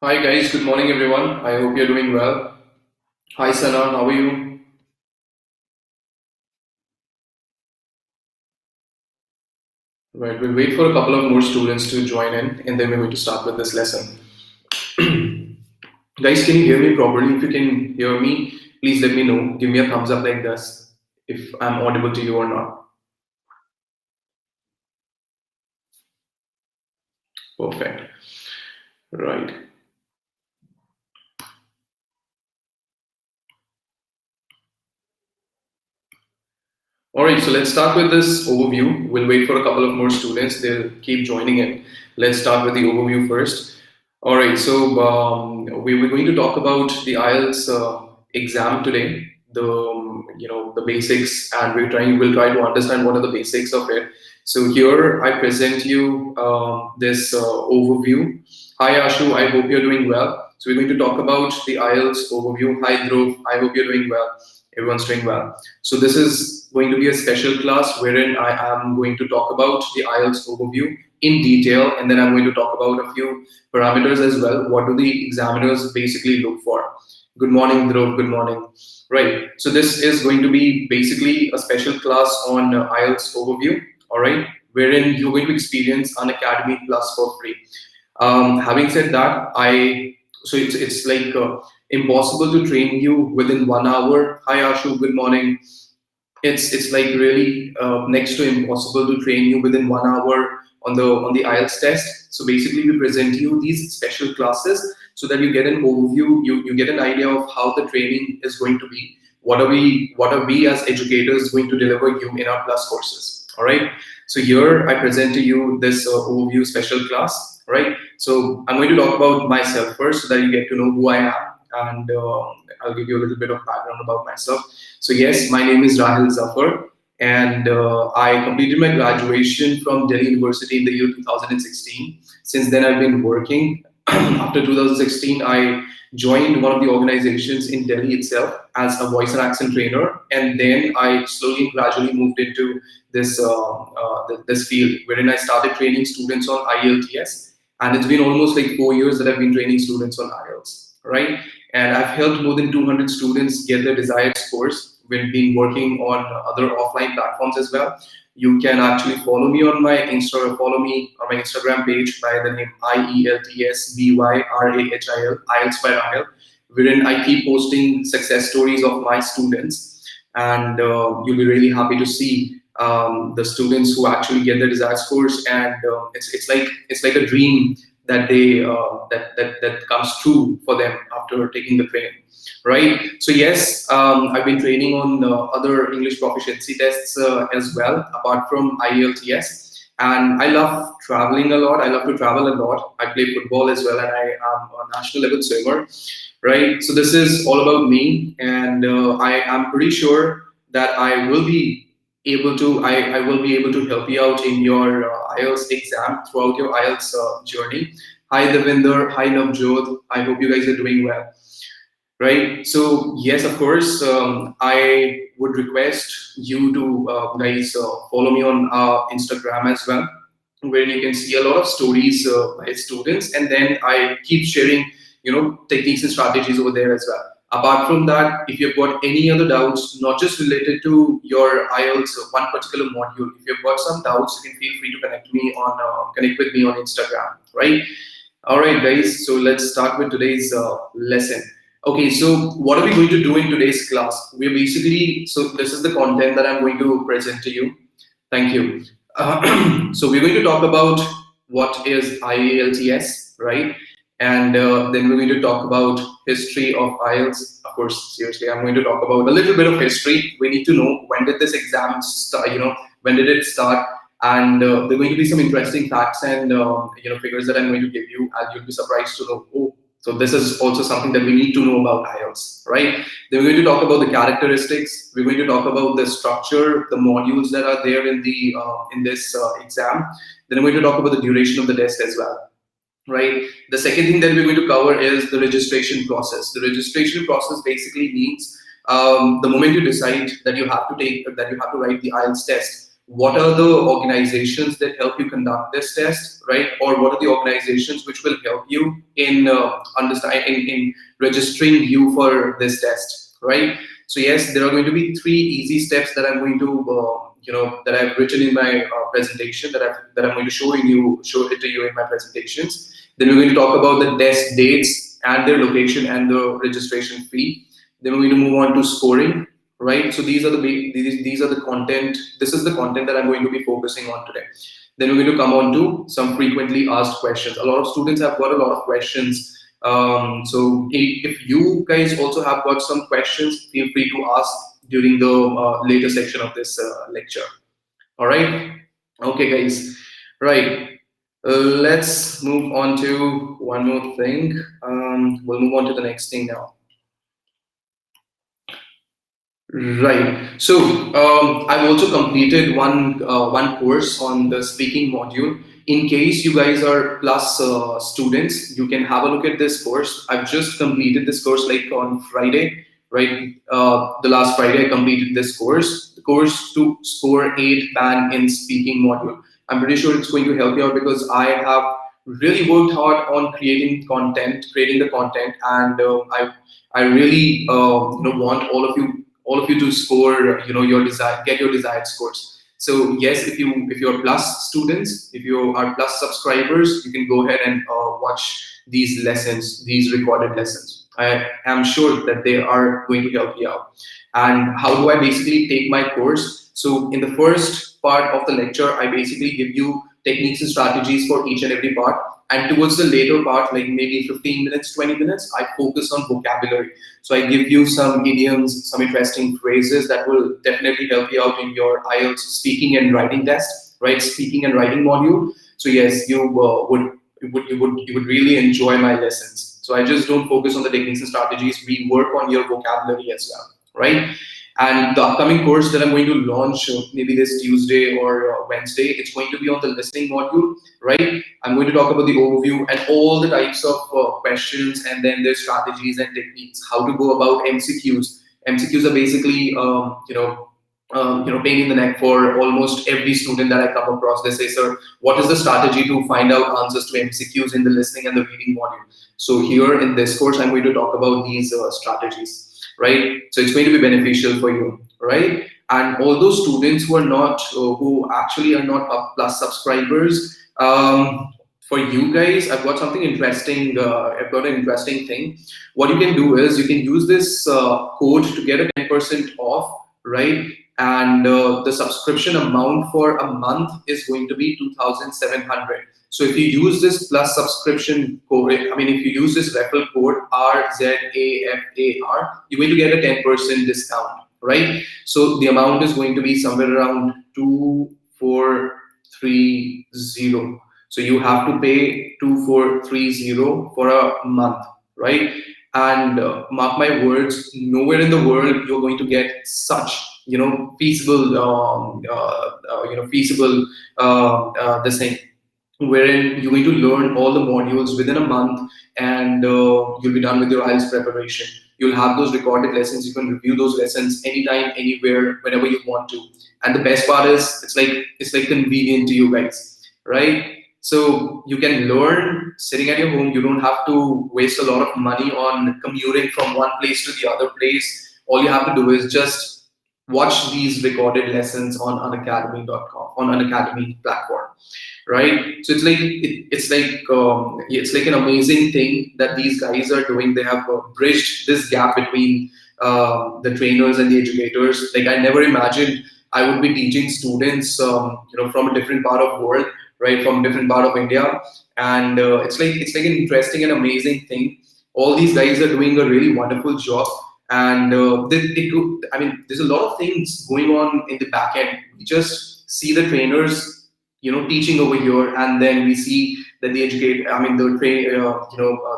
Hi guys, good morning everyone. I hope you're doing well. Hi Sana, how are you? Right, we'll wait for a couple of more students to join in and then we're going to start with this lesson. Guys, can you hear me properly? If you can hear me, please let me know. Give me a thumbs up like this if I'm audible to you or not. Perfect. Right. All right, so let's start with this overview. We'll wait for a couple of more students. They'll keep joining in. Let's start with the overview first. All right, so we were going to talk about the IELTS exam today. The basics, and we'll try to understand what are the basics of it. So here I present you this overview. Hi Ashu, I hope you're doing well. So we're going to talk about the IELTS overview. Hi Dhruv, I hope you're doing well. Everyone's doing well. So this is going to be a special class wherein I am going to talk about the IELTS overview in detail, and then I'm going to talk about a few parameters as well. What do the examiners basically look for? Good morning, Dhruv. Good morning. Right. So this is going to be basically a special class on IELTS overview. All right, wherein you're going to experience Unacademy Plus for free. Having said that, it's like impossible to train you within 1 hour. Hi Ashu, good morning. It's like really next to impossible to train you within 1 hour on the IELTS test. So basically, we present you these special classes so that you get an overview, you get an idea of how the training is going to be. What are we as educators going to deliver you in our plus courses? All right. So here I present to you this overview special class. All right. So I'm going to talk about myself first so that you get to know who I am, and I'll give you a little bit of background about myself. So yes, my name is Rahil Zafar, and I completed my graduation from Delhi University in the year 2016. Since then, I've been working. After 2016, I joined one of the organizations in Delhi itself as a voice and accent trainer, and then I slowly and gradually moved into this field, wherein I started training students on IELTS, and it's been almost like 4 years that I've been training students on IELTS, right? And I've helped more than 200 students get their desired scores. We've been working on other offline platforms as well. You can actually follow me on my follow me on my Instagram page by the name IELTS IELTS by Rahil, wherein I keep posting success stories of my students, and you'll be really happy to see the students who actually get their desired scores, and it's like a dream that that comes true for them after taking the training, right? So yes, I've been training on other English proficiency tests as well apart from IELTS, and I love traveling a lot. I love to travel a lot. I play football as well, and I am a national level swimmer, right? So this is all about me, and I am pretty sure that I will be able to help you out in your IELTS exam throughout your IELTS journey. Hi Devinder, hi Navjot. I hope you guys are doing well, right? So yes, of course, I would request you to guys follow me on Instagram as well, where you can see a lot of stories by students, and then I keep sharing, techniques and strategies over there as well. Apart from that, if you've got any other doubts, not just related to your IELTS one particular module, if you've got some doubts, you can feel free to connect with me on Instagram, right? All right, guys. So let's start with today's lesson. Okay, so what are we going to do in today's class? So this is the content that I'm going to present to you. Thank you. So we're going to talk about what is IELTS, right? And then we're going to talk about history of IELTS. Of course, seriously, I'm going to talk about a little bit of history. We need to know when did this exam start, when did it start? And there are going to be some interesting facts and figures that I'm going to give you, and you'll be surprised to know, oh, so this is also something that we need to know about IELTS, right? Then we're going to talk about the characteristics. We're going to talk about the structure, the modules that are there in this exam. Then we're going to talk about the duration of the test as well, right? The second thing that we're going to cover is the registration process. The registration process basically means the moment you decide that you have to write the IELTS test, what are the organizations that help you conduct this test, right? Or what are the organizations which will help you in in registering you for this test, right? So yes, there are going to be three easy steps that I'm going to that I've written in my presentation that I'm going to show it to you in my presentations. Then we're going to talk about the test dates and their location and the registration fee. Then we're going to move on to scoring, right? So these are the content. This is the content that I'm going to be focusing on today. Then we're going to come on to some frequently asked questions. A lot of students have got a lot of questions. So if you guys also have got some questions, feel free to ask during the later section of this lecture. All right. Okay, guys. Right. Let's move on to one more thing. We'll move on to the next thing now. Right. So I've also completed one course on the speaking module. In case you guys are plus students, you can have a look at this course. I've just completed this course like on Friday, right? The last Friday I completed this course. The course to score 8 band in speaking module. I'm pretty sure it's going to help you out because I have really worked hard on creating the content, and I really want all of you to score get your desired scores. So yes, if you're plus students, if you are plus subscribers, you can go ahead and watch these lessons, these recorded lessons. I am sure that they are going to help you out. And how do I basically take my course? So in the first part of the lecture, I basically give you techniques and strategies for each and every part. And towards the later part, like maybe 15 minutes, 20 minutes, I focus on vocabulary. So I give you some idioms, some interesting phrases that will definitely help you out in your IELTS speaking and writing test, right? Speaking and writing module. So yes, you would really enjoy my lessons. So I just don't focus on the techniques and strategies. We work on your vocabulary as well, right? And the upcoming course that I'm going to launch maybe this Tuesday or Wednesday, it's going to be on the listening module, right? I'm going to talk about the overview and all the types of questions, and then their strategies and techniques, how to go about MCQs. MCQs are basically, pain in the neck for almost every student that I come across. They say, sir, what is the strategy to find out answers to MCQs in the listening and the reading module? So here in this course, I'm going to talk about these strategies. Right, so it's going to be beneficial for you, right? And all those students who are not, who actually are not plus subscribers, for you guys, I've got something interesting. I've got an interesting thing. What you can do is you can use this code to get a 10% off, right? And the subscription amount for a month is going to be 2,700. So if you use this plus subscription code, I mean, if you use this referral code RZAFAR, you're going to get a 10% discount, right? So the amount is going to be somewhere around 2430. So you have to pay 2430 for a month, right? And mark my words, nowhere in the world you're going to get such feasible this thing, wherein you're going to learn all the modules within a month, and you'll be done with your IELTS preparation. You'll have those recorded lessons. You can review those lessons anytime, anywhere, whenever you want to. And the best part is it's like convenient to you guys, right? So you can learn sitting at your home. You don't have to waste a lot of money on commuting from one place to the other place. All you have to do is just watch these recorded lessons on unacademy.com, on Unacademy platform, right? So it's like an amazing thing that these guys are doing. They have bridged this gap between the trainers and the educators. Like I never imagined I would be teaching students, from a different part of the world, right, from a different part of India, and it's like an interesting and amazing thing. All these guys are doing a really wonderful job, and there's a lot of things going on in the back end. We just see the trainers, teaching over here, and then we see that the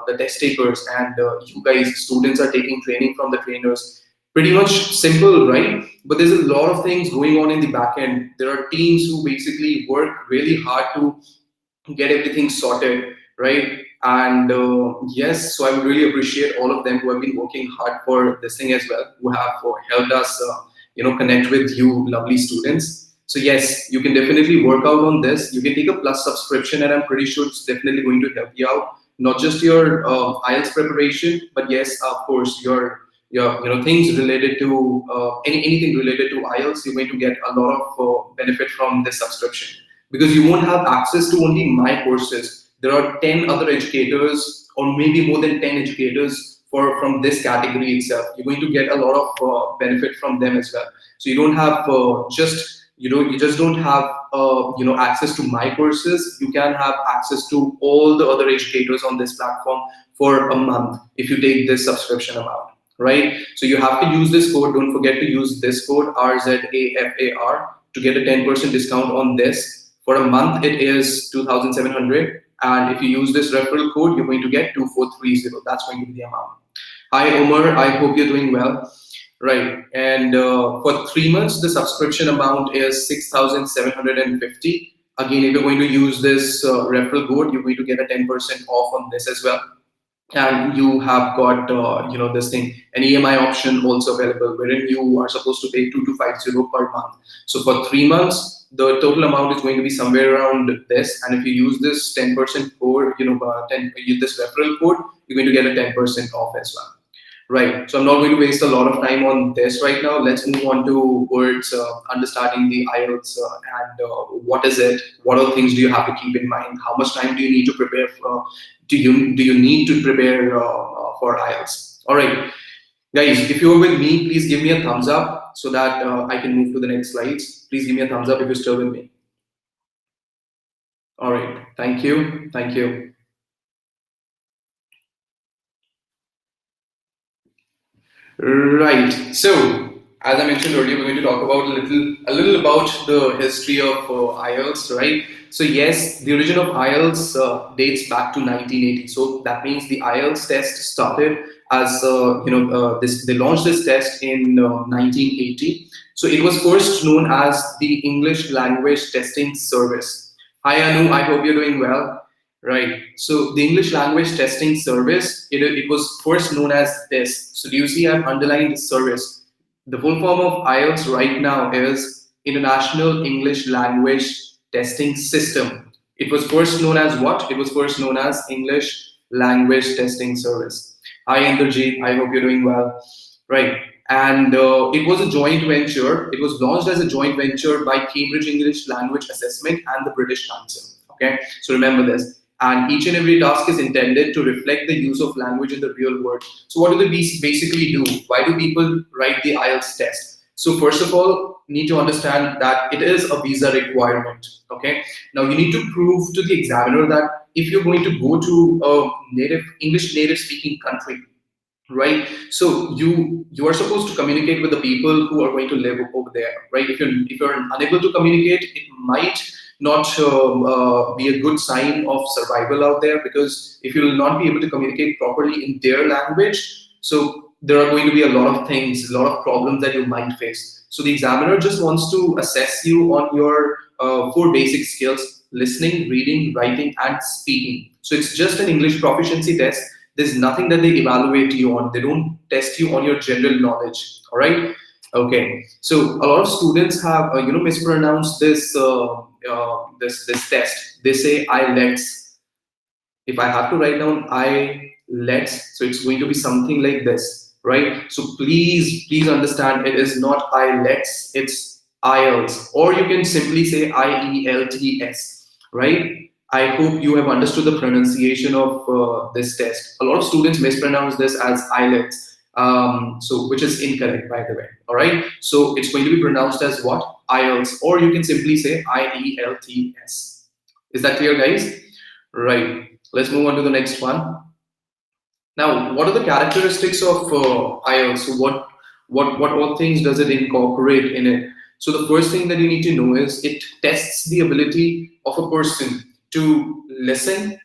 the test takers and you guys, students, are taking training from the trainers. Pretty much simple, right? But there's a lot of things going on in the back end. There are teams who basically work really hard to get everything sorted, right? And yes, so I would really appreciate all of them who have been working hard for this thing as well, who have helped us, connect with you lovely students. So yes, you can definitely work out on this. You can take a Plus subscription, and I'm pretty sure it's definitely going to help you out. Not just your IELTS preparation, but yes, of course, your things related to anything related to IELTS. You're going to get a lot of benefit from this subscription, because you won't have access to only my courses. There are 10 other educators, or maybe more than 10 educators for from this category itself. You're going to get a lot of benefit from them as well. So you don't have just you just don't have access to my courses. You can have access to all the other educators on this platform for a month if you take this subscription amount, right? So you have to use this code. Don't forget to use this code RZAFAR to get a 10% discount on this. For a month it is 2,700, and if you use this referral code, you're going to get 2430. That's going to be the amount. Hi Omar, I hope you're doing well. Right, and for 3 months, the subscription amount is 6,750. Again, if you're going to use this referral code, you're going to get a 10% off on this as well. And you have got this thing, an EMI option also available, wherein you are supposed to pay 2250 per month. So for 3 months, the total amount is going to be somewhere around this. And if you use this 10% code, this referral code, you're going to get a 10% off as well. Right. So I'm not going to waste a lot of time on this right now. Let's move on towards understanding the IELTS and what is it? What are things do you have to keep in mind? How much time do you need to prepare for? Do you need to prepare for IELTS? All right, guys. If you're with me, please give me a thumbs up so that I can move to the next slides. Please give me a thumbs up if you're still with me. All right. Thank you. Thank you. Right. So, as I mentioned earlier, we're going to talk about a little about the history of IELTS, right? So, yes, the origin of IELTS dates back to 1980. So that means the IELTS test started as they launched this test in 1980. So it was first known as the English Language Testing Service. Hi Anu, I hope you're doing well. Right. So the English Language Testing Service, it was first known as this. So do you see I've underlined service? The full form of IELTS right now is International English Language Testing System. It was first known as what? It was first known as English Language Testing Service. Hi Inderjeet, I hope you're doing well. Right. And it was a joint venture. It was launched as a joint venture by Cambridge English Language Assessment and the British Council. Okay, so remember this. And each and every task is intended to reflect the use of language in the real world. So what do they basically do? Why do people write the IELTS test? So first of all, you need to understand that it is a visa requirement. Okay. Now you need to prove to the examiner that if you're going to go to a English native speaking country, right? So you are supposed to communicate with the people who are going to live over there, right? If you're unable to communicate, it might not be a good sign of survival out there, because if you will not be able to communicate properly in their language, so there are going to be a lot of things, a lot of problems that you might face. So the examiner just wants to assess you on your four basic skills: listening, reading, writing, and speaking. So it's just an English proficiency test. There's nothing that they evaluate you on. They don't test you on your general knowledge. All right. Okay. So a lot of students have mispronounced this test. They say IELTS. If I have to write down IELTS, so it's going to be something like this, right? So please understand, it is not IELTS. It's IELTS, or you can simply say IELTS, right? I hope you have understood the pronunciation of this test. A lot of students mispronounce this as IELTS, so which is incorrect, by the way. All right. So it's going to be pronounced as what? IELTS, or you can simply say IELTS. Is that clear, guys? Right. Let's move on to the next one. Now, what are the characteristics of IELTS? So what all things does it incorporate in it? So the first thing that you need to know is it tests the ability of a person to listen,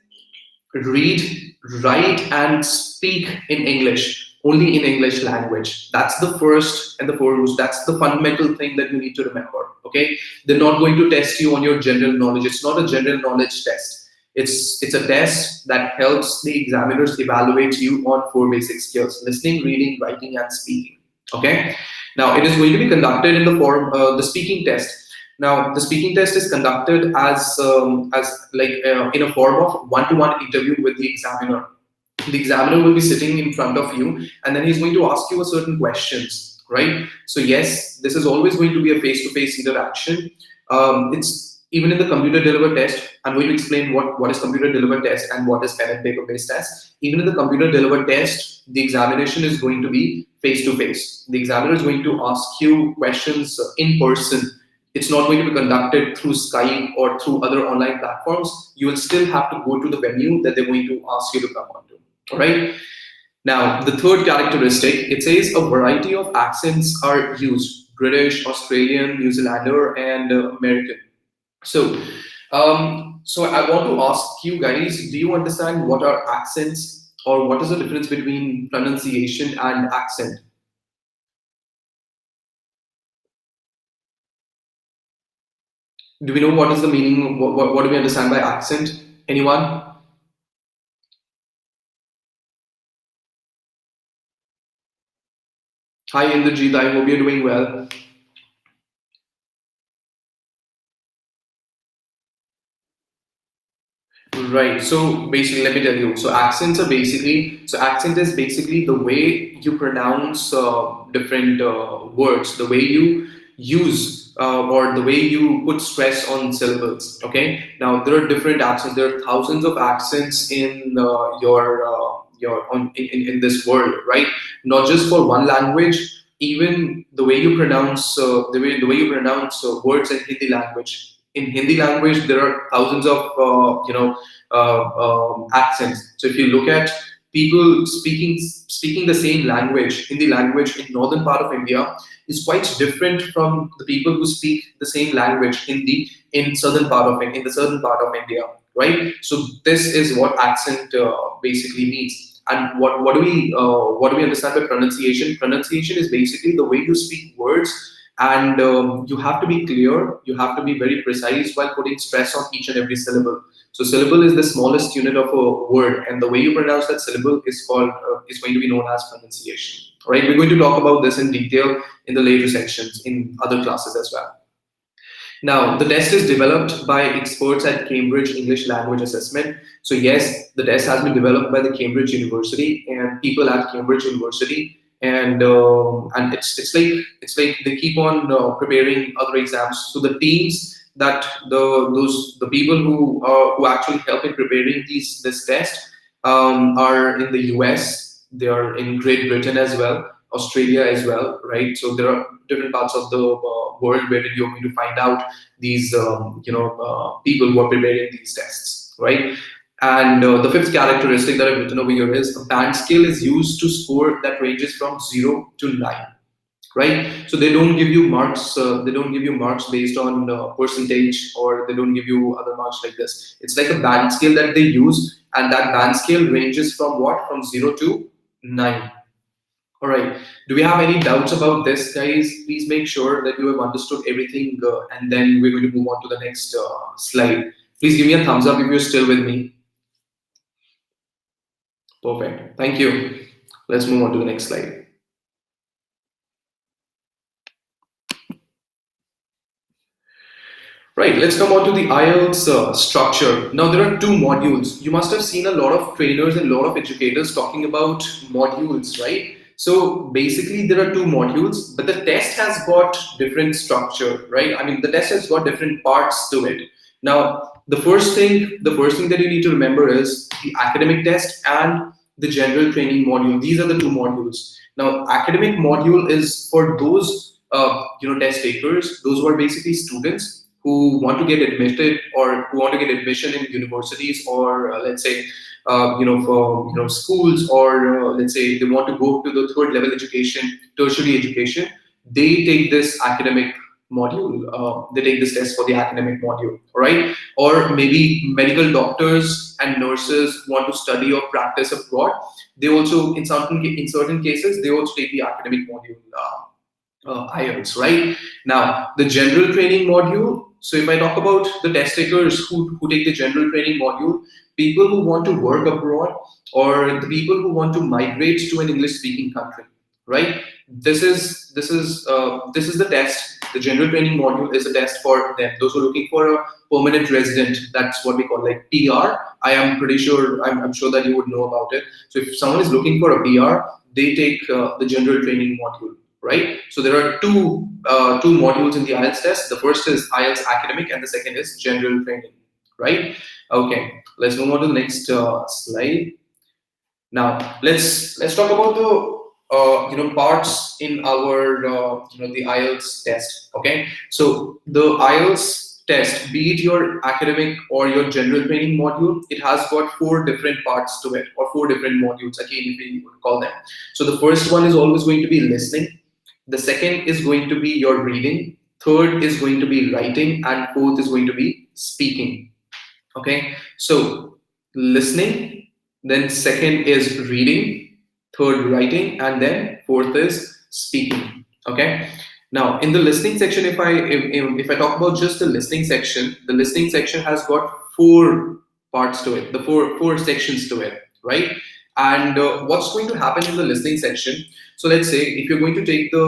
read, write, and speak in English, only in English language. That's the first and the foremost. That's the fundamental thing that you need to remember. Okay, they're not going to test you on your general knowledge. It's not a general knowledge test. It's a test that helps the examiners evaluate you on four basic skills: listening, reading, writing, and speaking. Okay. Now it is going to be conducted in the form the speaking test. Now, the speaking test is conducted as like in a form of one-to-one interview with the examiner. The examiner will be sitting in front of you, and then he's going to ask you a certain questions, right? So yes, this is always going to be a face-to-face interaction. It's even in the computer delivered test. I'm going to explain what is computer delivered test and what is pen and paper based test. Even in the computer delivered test, the examination is going to be face to face. The examiner is going to ask you questions in person. It's not going to be conducted through Skype or through other online platforms. You will still have to go to the venue that they're going to ask you to come onto. All right. Now, the third characteristic, it says a variety of accents are used: British, Australian, New Zealander, and American. So, so I want to ask you guys: do you understand what are accents, or what is the difference between pronunciation and accent? Do we know what is the meaning? What do we understand by accent? Anyone? Hi, Indrajit. I hope you're doing well. Right. So basically, let me tell you. So accent is basically the way you pronounce different words, the way you use or the way you put stress on syllables. Okay. Now there are different accents. There are thousands of accents in your in this world, right? Not just for one language. Even the way you pronounce the way you pronounce words in Hindi language. In Hindi language, there are thousands of accents. So if you look at people speaking the same language, Hindi language in northern part of India is quite different from the people who speak the same language, Hindi, in the southern part of India, right? So this is what accent basically means. And what do we understand by pronunciation? Pronunciation is basically the way you speak words, and you have to be clear, you have to be very precise while putting stress on each and every syllable. So syllable is the smallest unit of a word, and the way you pronounce that syllable is going to be known as pronunciation. All right, we're going to talk about this in detail in the later sections in other classes as well. Now, the test is developed by experts at Cambridge English Language Assessment. So yes, the test has been developed by the Cambridge University and people at Cambridge University, and it's like they keep on preparing other exams. So the teams that the people who actually help in preparing this test are in the US, they are in Great Britain as well, Australia as well, right? So there are different parts of the world where you're going to find out these people who are preparing these tests, right? And the fifth characteristic that I've written over here is a band scale is used to score that ranges from 0 to 9, right? So they don't give you marks. They don't give you marks based on percentage, or they don't give you other marks like this. It's like a band scale that they use, and that band scale ranges from what? From 0 to 9. All right. Do we have any doubts about this, guys? Please make sure that you have understood everything, and then we're going to move on to the next slide. Please give me a thumbs up if you're still with me. Perfect. Thank you. Let's move on to the next slide. Right, let's come on to the IELTS structure. Now, there are two modules. You must have seen a lot of trainers and a lot of educators talking about modules, right? So basically, there are two modules, but the test has got different structure, right? I mean, the test has got different parts to it. Now, the first thing that you need to remember is the academic test and the general training module. These are the two modules. Now, academic module is for those test takers, those who are basically students who want to get admitted or who want to get admission in universities, or let's say for schools, or let's say they want to go to the third level education, tertiary education. They take this academic module. They take this test for the academic module, all right? Or maybe medical doctors and nurses want to study or practice abroad. They also, in certain cases, they also take the academic module. IELTS, right? Now, the general training module. So, if I talk about the test takers who take the general training module, people who want to work abroad, or the people who want to migrate to an English speaking country, right? This is the test The general training module is a test for them. Those who are looking for a permanent resident, that's what we call like PR. I'm pretty sure, I'm sure that you would know about it. So if someone is looking for a PR, they take the general training module, right? So there are two modules in the IELTS test. The first is IELTS academic, and the second is general training, right? Okay, let's move on to the next slide. Now let's talk about the parts in our the IELTS test. Okay, so the IELTS test, be it your academic or your general training module, it has got four different parts to it, or four different modules. Again, if we would call them. So the first one is always going to be listening. The second is going to be your reading. Third is going to be writing, and fourth is going to be speaking. Okay, so listening, then second is reading, third writing, and then fourth is speaking. Okay, now in the listening section, if I talk about just the listening section has got four parts to it, the four sections to it, right? And what's going to happen in the listening section? So let's say if you're going to take the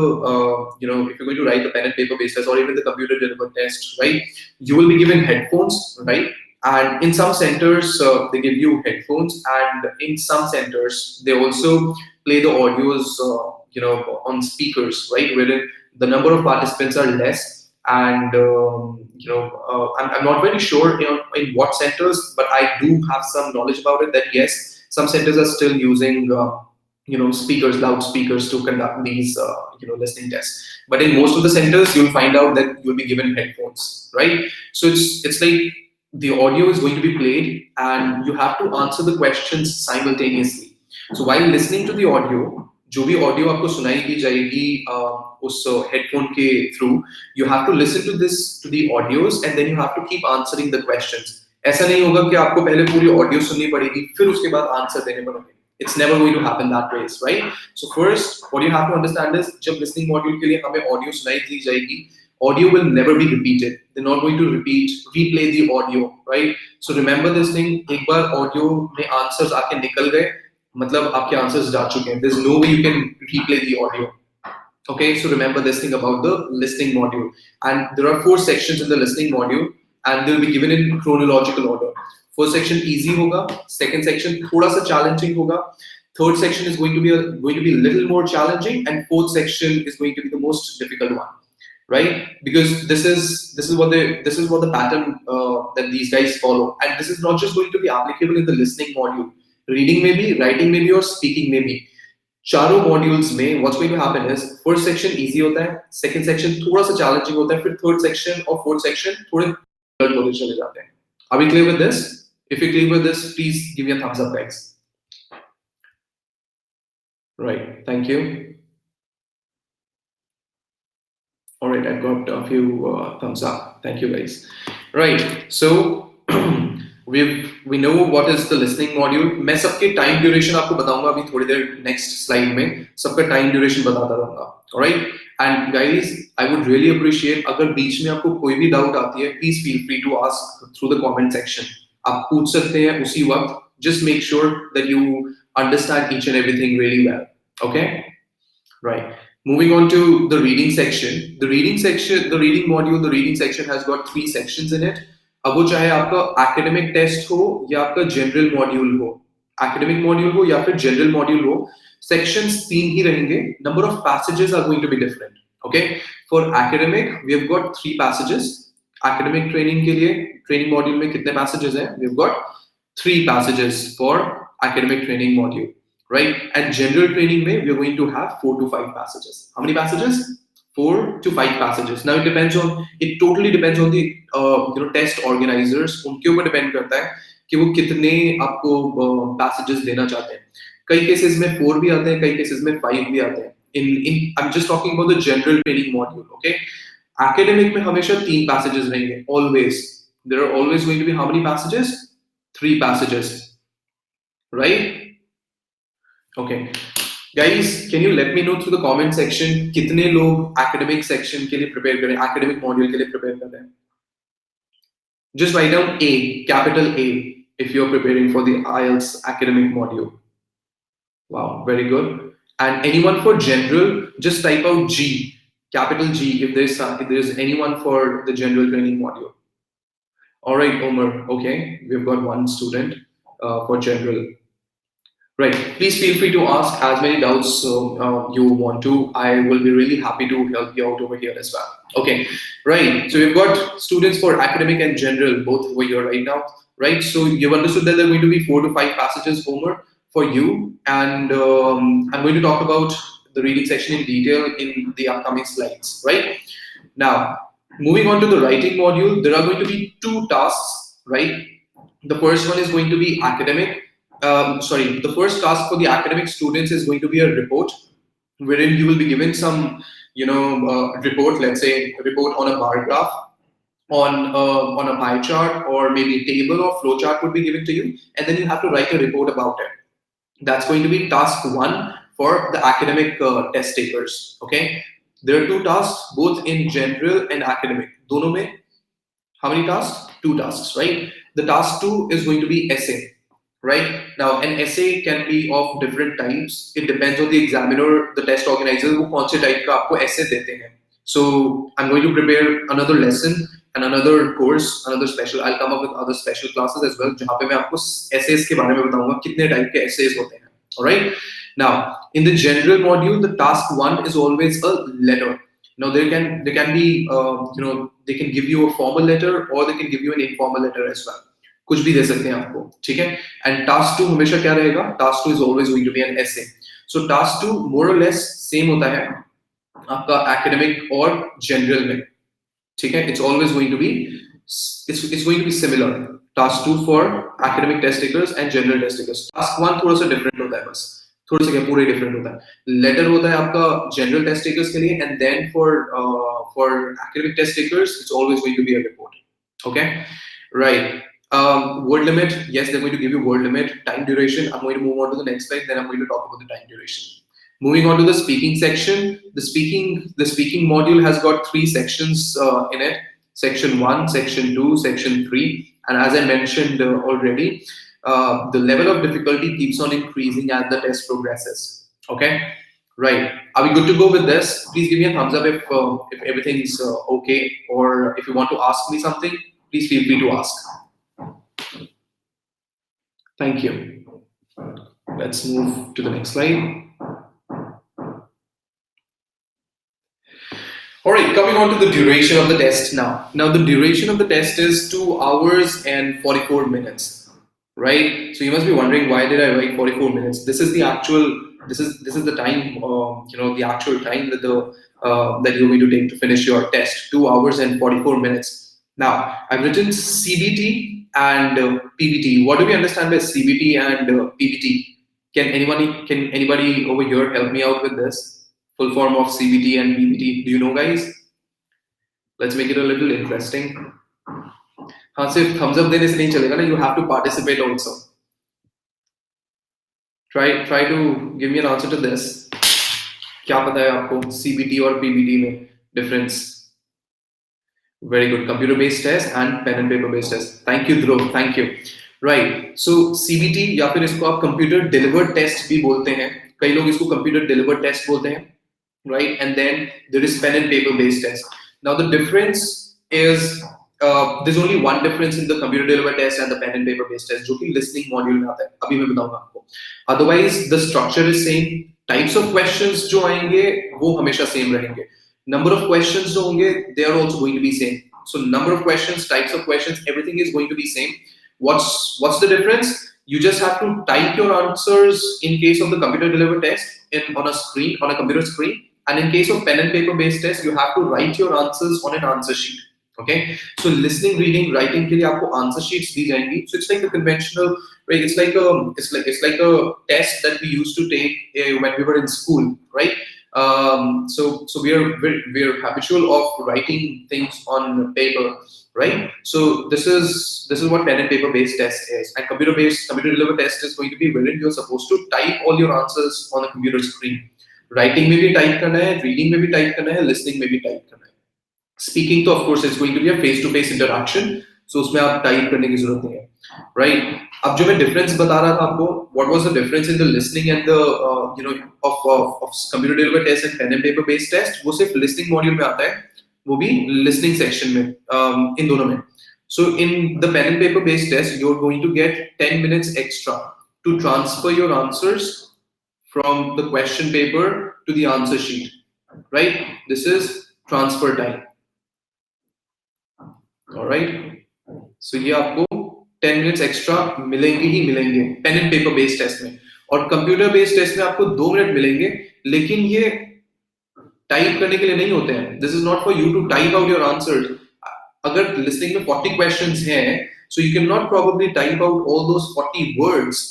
if you're going to write the pen and paper based test, or even the computer delivered test, right? You will be given headphones, right? And in some centers, they give you headphones, and in some centers, they also play the audios, on speakers, right? Wherein the number of participants are less, and I'm not very sure in what centers, but I do have some knowledge about it. That yes, some centers are still using speakers, loudspeakers to conduct these listening tests. But in most of the centers, you'll find out that you'll be given headphones, right? So it's like the audio is going to be played and you have to answer the questions simultaneously. So while listening to the audio, जो भी audio आपको सुनाई दी जाएगी उस headphone के through, you have to listen to the audios, and then you have to keep answering the questions. ऐसा नहीं होगा कि आपको पहले पूरी audio सुननी पड़ेगी फिर उसके बाद answer देने पड़ेंगे. It's never going to happen that way, right? So first, what you have to understand is, जब listening module के लिए हमें audio सुनाई दी जाएगी, audio will never be repeated. They're not going to replay the audio, right? So remember this thing. एक बार audio में answers आके निकल गए, मतलब आपके answers जा चुके हैं. There's no way you can replay the audio. Okay, so remember this thing about the listening module. And there are four sections in the listening module, and they'll be given in chronological order. First section easy hoga, second section thoda sa challenging hoga, third section is going to be a little more challenging, and fourth section is going to be the most difficult one, right? Because this is what the pattern that these guys follow, and this is not just going to be applicable in the listening module. Reading maybe, writing maybe, or speaking maybe. चारों modules में what's going to happen is, first section easy होता है, second section थोड़ा सा challenging होता है, फिर third section और fourth section थोड़े difficult होते चले जाते हैं. Are we clear with this? If you're clear with this, please give me a thumbs up, guys. Right, thank you. All right, I've got a few thumbs up. Thank you, guys. Right, so we know what is the listening module. मैं सबके time duration आपको बताऊंगा अभी थोड़ी देर next slide में, सबका time duration बताता रहूंगा. All right, and guys, I would really appreciate अगर बीच में आपको कोई भी doubt आती है, please feel free to ask through the comment section. आप पूछ सकते हैं उसी वक्त. Just make sure that you understand each and everything really well. Okay, right. Moving on to the reading section. The reading module, the reading section has got three sections in it. अब वो चाहे आपका academic test हो या आपका general module हो, academic module हो या फिर general module हो, sections तीन ही रहेंगे. Number of passages are going to be different. Okay, for academic we have got 3 passages. Academic training के लिए training module में कितने passages हैं? We've got 3 passages for academic training module. Right? And general training may we are going to have 4 to 5 passages. How many passages? 4 to 5 passages. Now it totally depends on the test organizers. उनके ऊपर depend करता है कि वो कितने आपको passages देना चाहते हैं. कई cases में 4 भी आते हैं, कई cases में 5 भी आते हैं. I'm just talking about the general training module. Okay? Academic में हमेशा 3 passages रहेंगे. Always. There are always going to be how many passages? 3 passages. Right? Okay, guys, can you let me know through the comment section कितने लोग academic section के लिए prepare करें, academic module के लिए prepare कर रहे हैं? Just write down A, capital A, if you're preparing for the IELTS academic module. Wow, very good. And anyone for general, just type out G, Capital G if there's anyone for the general training module. All right, Omar. Okay, we've got one student for general. Right. Please feel free to ask as many doubts you want to. I will be really happy to help you out over here as well. Okay. Right. So we've got students for academic and general both over here right now. Right. So you've understood that there are going to be 4 to 5 passages, Homer, for you, and I'm going to talk about the reading section in detail in the upcoming slides. Right. Now, moving on to the writing module, there are going to be 2 tasks. Right. The first one is going to be academic. The first task for the academic students is going to be a report, wherein you will be given some, report. Let's say a report on a bar graph, on a pie chart, or maybe a table or flow chart would be given to you, and then you have to write a report about it. That's going to be task 1 for the academic test takers. Okay, there are 2 tasks, both in general and academic. Dono mein, how many tasks? 2 tasks, right? The task 2 is going to be essay. Right now, an essay can be of different types. It depends on the examiner, the test organizer, वो कौन से type का आपको essay देते हैं. So I'm going to prepare another lesson and another course, another special. I'll come up with other special classes as well, जहाँ पे मैं आपको essays के बारे में बताऊंगा कितने type के essays होते हैं. All right. Now, in the general module, the task 1 is always a letter. Now there can be they can give you a formal letter or they can give you an informal letter as well. कुछ भी दे सकते हैं आपको, ठीक है. And task 2 हमेशा क्या रहेगा? Task 2 is always going to be an essay. So task 2 more or less same होता है आपका एकेडमिक और जनरल में, ठीक है. It's always going to be similar. Task 2 for academic test takers and general test takers. Task 1 थोड़ा सा different होता है, बस थोड़ा सा क्या, पूरा डिफरेंट होता है. लेटर होता है आपका जनरल टेस्ट टेकर्स के लिए, and then for academic test takers it's always going to be a report. Okay, right. Word limit, yes, they're going to give you word limit. Time duration, I'm going to move on to the next slide, then I'm going to talk about the time duration. Moving on to the speaking section, the speaking module has got 3 sections in it. Section 1, Section 2, Section 3, and as I mentioned already, the level of difficulty keeps on increasing as the test progresses. Okay, right. Are we good to go with this? Please give me a thumbs up if everything's okay, or if you want to ask me something, please feel free to ask. Thank you. Let's move to the next slide. All right, coming on to the duration of the test now. Now the duration of the test is 2 hours and 44 minutes, right? So you must be wondering, why did I write 44 minutes? This is the actual, this is the time, the actual time that that you're going to take to finish your test, 2 hours and 44 minutes. Now, I've written CBT and PBT. What do we understand by CBT and PBT? Can anybody over here help me out with this? Full form of CBT and PBT. Do you know, guys? Let's make it a little interesting. हाँ, सिर्फ thumbs up देने से नहीं चलेगा ना. You have to participate also. Try to give me an answer to this. क्या पता है आपको CBT और PBT में difference? Very good. Computer-based test and pen and paper-based test. Thank you, Dhruv. Thank you. Right. So CBT या फिर इसको आप computer delivered test भी बोलते हैं. कई लोग इसको computer delivered test बोलते हैं. Right. And then there is pen and paper-based test. Now the difference is there's only one difference in the computer delivered test and the pen and paper-based test, जो कि listening module में आता है. अभी मैं बताऊंगा आपको. Otherwise the structure is same. Types of questions जो आएंगे वो हमेशा same रहेंगे. Number of questions जो होंगे, they are also going to be same. So number of questions, types of questions, everything is going to be same. What's the difference? You just have to type your answers in case of the computer delivered test on a computer screen, and in case of pen and paper based test, you have to write your answers on an answer sheet. Okay, so listening, reading, writing के लिए आपको answer sheets दी जाएंगी. So it's like a conventional, right? It's like a test that we used to take when we were in school, right? So we are habitual of writing things on paper, right? So this is what pen and paper based test is, and computer delivered test is going to be wherein you're supposed to type all your answers on a computer screen. Writing में भी type करना है, reading में भी type करना है, listening में भी type करना है. Speaking तो of course it's going to be a face to face interaction, so उसमें आप type करने की जरूरत नहीं है, right? अब जो मैं डिफरेंस बता रहा था आपको, what was the difference in the listening and the of computer delivered test and pen and paper based test, वो सिर्फ listening module में आता है, वो भी listening section में, इन दोनों में. So in the pen and paper based test, you're going to get 10 minutes extra to transfer your answers from the question paper to the answer sheet, right? This is transfer time. All right. So ये आपको 10 minutes extra मिलेंगे ही मिलेंगे pen and paper based test में. और computer based test में आपको 2 minute मिलेंगे, लेकिन ये टाइप करने के लिए नहीं होते हैं. This is not for you to type out your answers. अगर लिस्निंग में 40 क्वेश्चंस हैं, so you cannot probably type out all those 40 words,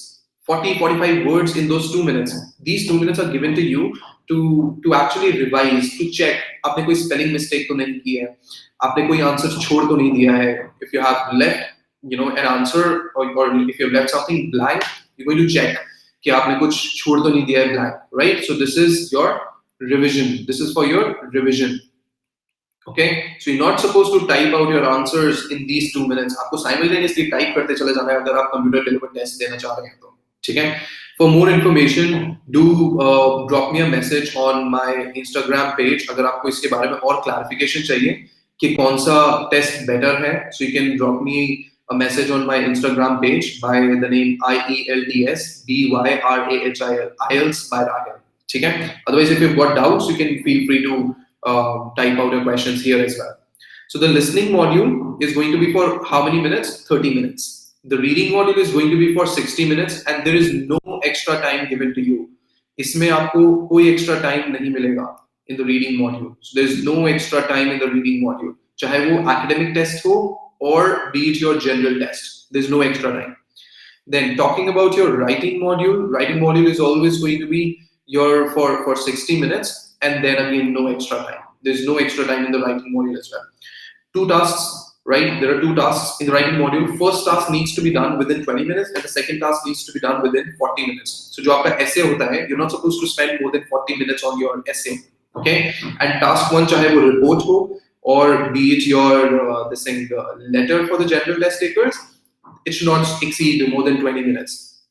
45 words in those 2 minutes. These 2 minutes are given to you to actually revise, to check आपने कोई spelling mistake तो नहीं की है, आपने कोई आंसर छोड़ तो नहीं दिया है. If you have left an answer, or if you have left something blank, you're going to check कि आपने कुछ छोड़ तो नहीं दिया है blank, right? So this is your revision. This is for your revision. Okay, so you're not supposed to type out your answers in these 2 minutes. आपको simultaneously type करते चले जाना है अगर आप computer delivered test देना चाह रहे हैं तो. ठीक है? For more information, do drop me a message on my Instagram page अगर आपको इसके बारे में और clarification चाहिए कि कौन सा test better है. So you can drop me a message on my Instagram page by the name IELTS BYRAHIL, IELTS by Rahil. ठीक है? Otherwise, if you've got doubts, you can feel free to type out your questions here as well. So the listening module is going to be for how many minutes? 30 minutes. The reading module is going to be for 60 minutes, and there is no extra time given to you. इसमें आपको कोई extra time नहीं मिलेगा in the reading module. So there is no extra time in the reading module. चाहे वो academic test हो or be it your general test, there is no extra time. Then talking about your writing module is always going to be your for 60 minutes. And then again, no extra time. There's no extra time in the writing module as well. 2 tasks, right? There are 2 tasks in the writing module. First task needs to be done within 20 minutes, and the second task needs to be done within 40 minutes. So, जो आपका essay होता है, you're not supposed to spend more than 40 minutes on your essay, okay? And task 1, चाहे वो report हो, or be it your letter for the general test takers, it should not exceed more than 20 minutes,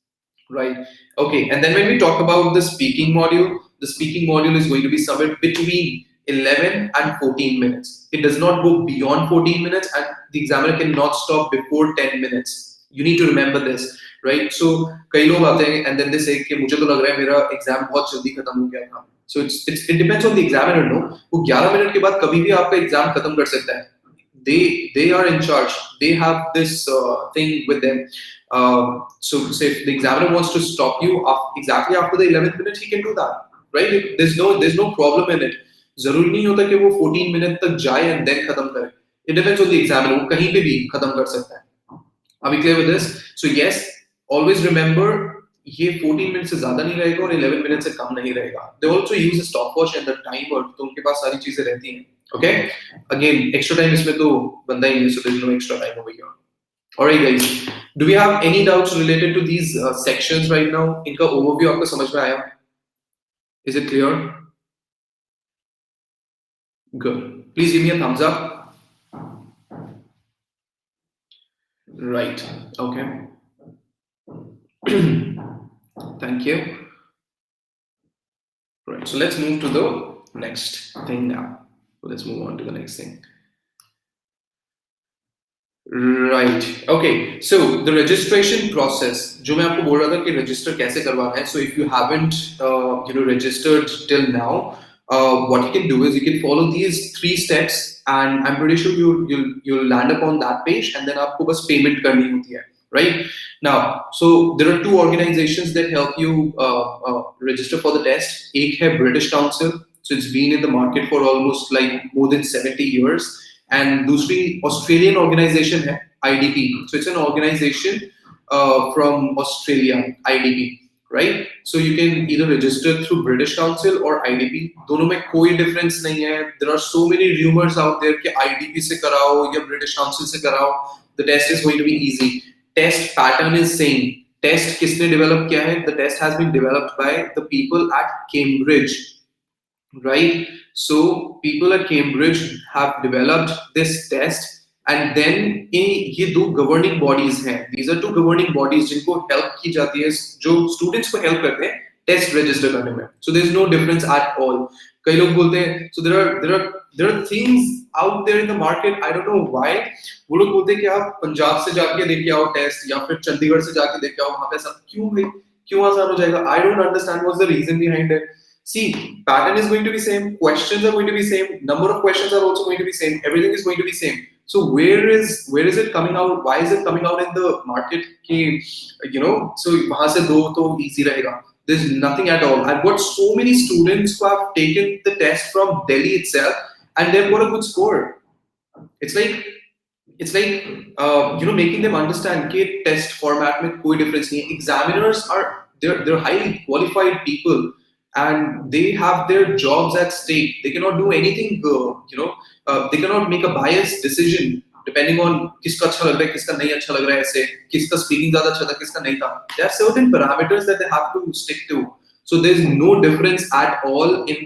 right? Okay, and then when we talk about the speaking module, the speaking module is going to be somewhere between 11 and 14 minutes. It does not go beyond 14 minutes, and the examiner cannot stop before 10 minutes. You need to remember this, right? So कई लोग आते हैं and then they say कि मुझे तो लग रहा है मेरा एग्जाम बहुत जल्दी खत्म हो गया था. So it depends on the examiner, no? वो 11 मिनट के बाद कभी भी आपका एग्जाम खत्म कर सकता है. They are in charge. They have this thing with them. So say if the examiner wants to stop you exactly after the 11th minute, he can do that. Right? There's no problem in it. जरूरी नहीं होता कि वो 14 minute तक जाए and then खत्म करे. It depends on the examiner. वो कहीं पे भी खत्म कर सकता है. Are we clear with this? So yes, always remember ये 14 मिनट से ज्यादा नहीं रहेगा और 11 मिनट से कम नहीं रहेगा. They also use a stopwatch and the timer, तो उनके पास सारी चीजें रहती हैं. Okay? Again, extra time इसमें तो बनता ही नहीं, so there's no extra time over here. Alright guys, do we have any doubts related to these sections right now? इनका overview आपको समझ में आया? Is it clear? Good. Please give me a thumbs up. Right. Okay. Thank you. Right. So let's move to the next thing now. Let's move on to the next thing. Right. Okay. So the registration process. जो मैं आपको बोल रहा था कि register कैसे करवाना है. So if you haven't, registered till now, what you can do is you can follow these 3 steps, and I'm pretty sure you'll land up on that page, and then आपको बस payment करनी होती है, right? Now, so there are 2 organizations that help you register for the test. एक है British Council, so it's been in the market for almost like more than 70 years, and दूसरी Australian organization है IDP. So it's an organization from Australia, IDP. Right? So you can either register through British Council or IDP. दोनों में कोई difference नहीं है. There are so many rumors out there कि IDP से कराओ या British Council से कराओ. The test is going to be easy. Test pattern is same. Test किसने develop किया है? The test has been developed by the people at Cambridge. Right? So people at Cambridge have developed this test, and then ये दो governing bodies हैं, these are two governing bodies जिनको help की जाती है, जो स्टूडेंट्स को हेल्प करते हैं टेस्ट रजिस्टर करने में. So there is no difference at all. कई लोग बोलते हैं so there are things out there in the market, I don't know why. वो लोग बोलते हैं कि आप पंजाब से जाके देख के आओ टेस्ट, या फिर चंडीगढ़ से जाके देख के आओ, वहां पे सब क्यों भाई, क्यों आसान हो जाएगा? I don't understand what's the reason behind it. See, pattern is going to be same, questions are going to be same, number of questions are also going to be same, everything is going to be same. So where is it coming out? Why is it coming out in the market? Ki, so wahan se do to easy rahega. There's nothing at all. I've got so many students who have taken the test from Delhi itself, and they've got a good score. It's like making them understand कि test format में कोई difference नहीं है. Examiners are they're highly qualified people, and they have their jobs at stake. They cannot do anything. They cannot make a biased decision depending on किसका अच्छा लग रहा है, किसका नहीं अच्छा लग रहा है, ऐसे किसका speaking ज़्यादा अच्छा था, किसका नहीं था. There are certain parameters that they have to stick to. So there's no difference at all in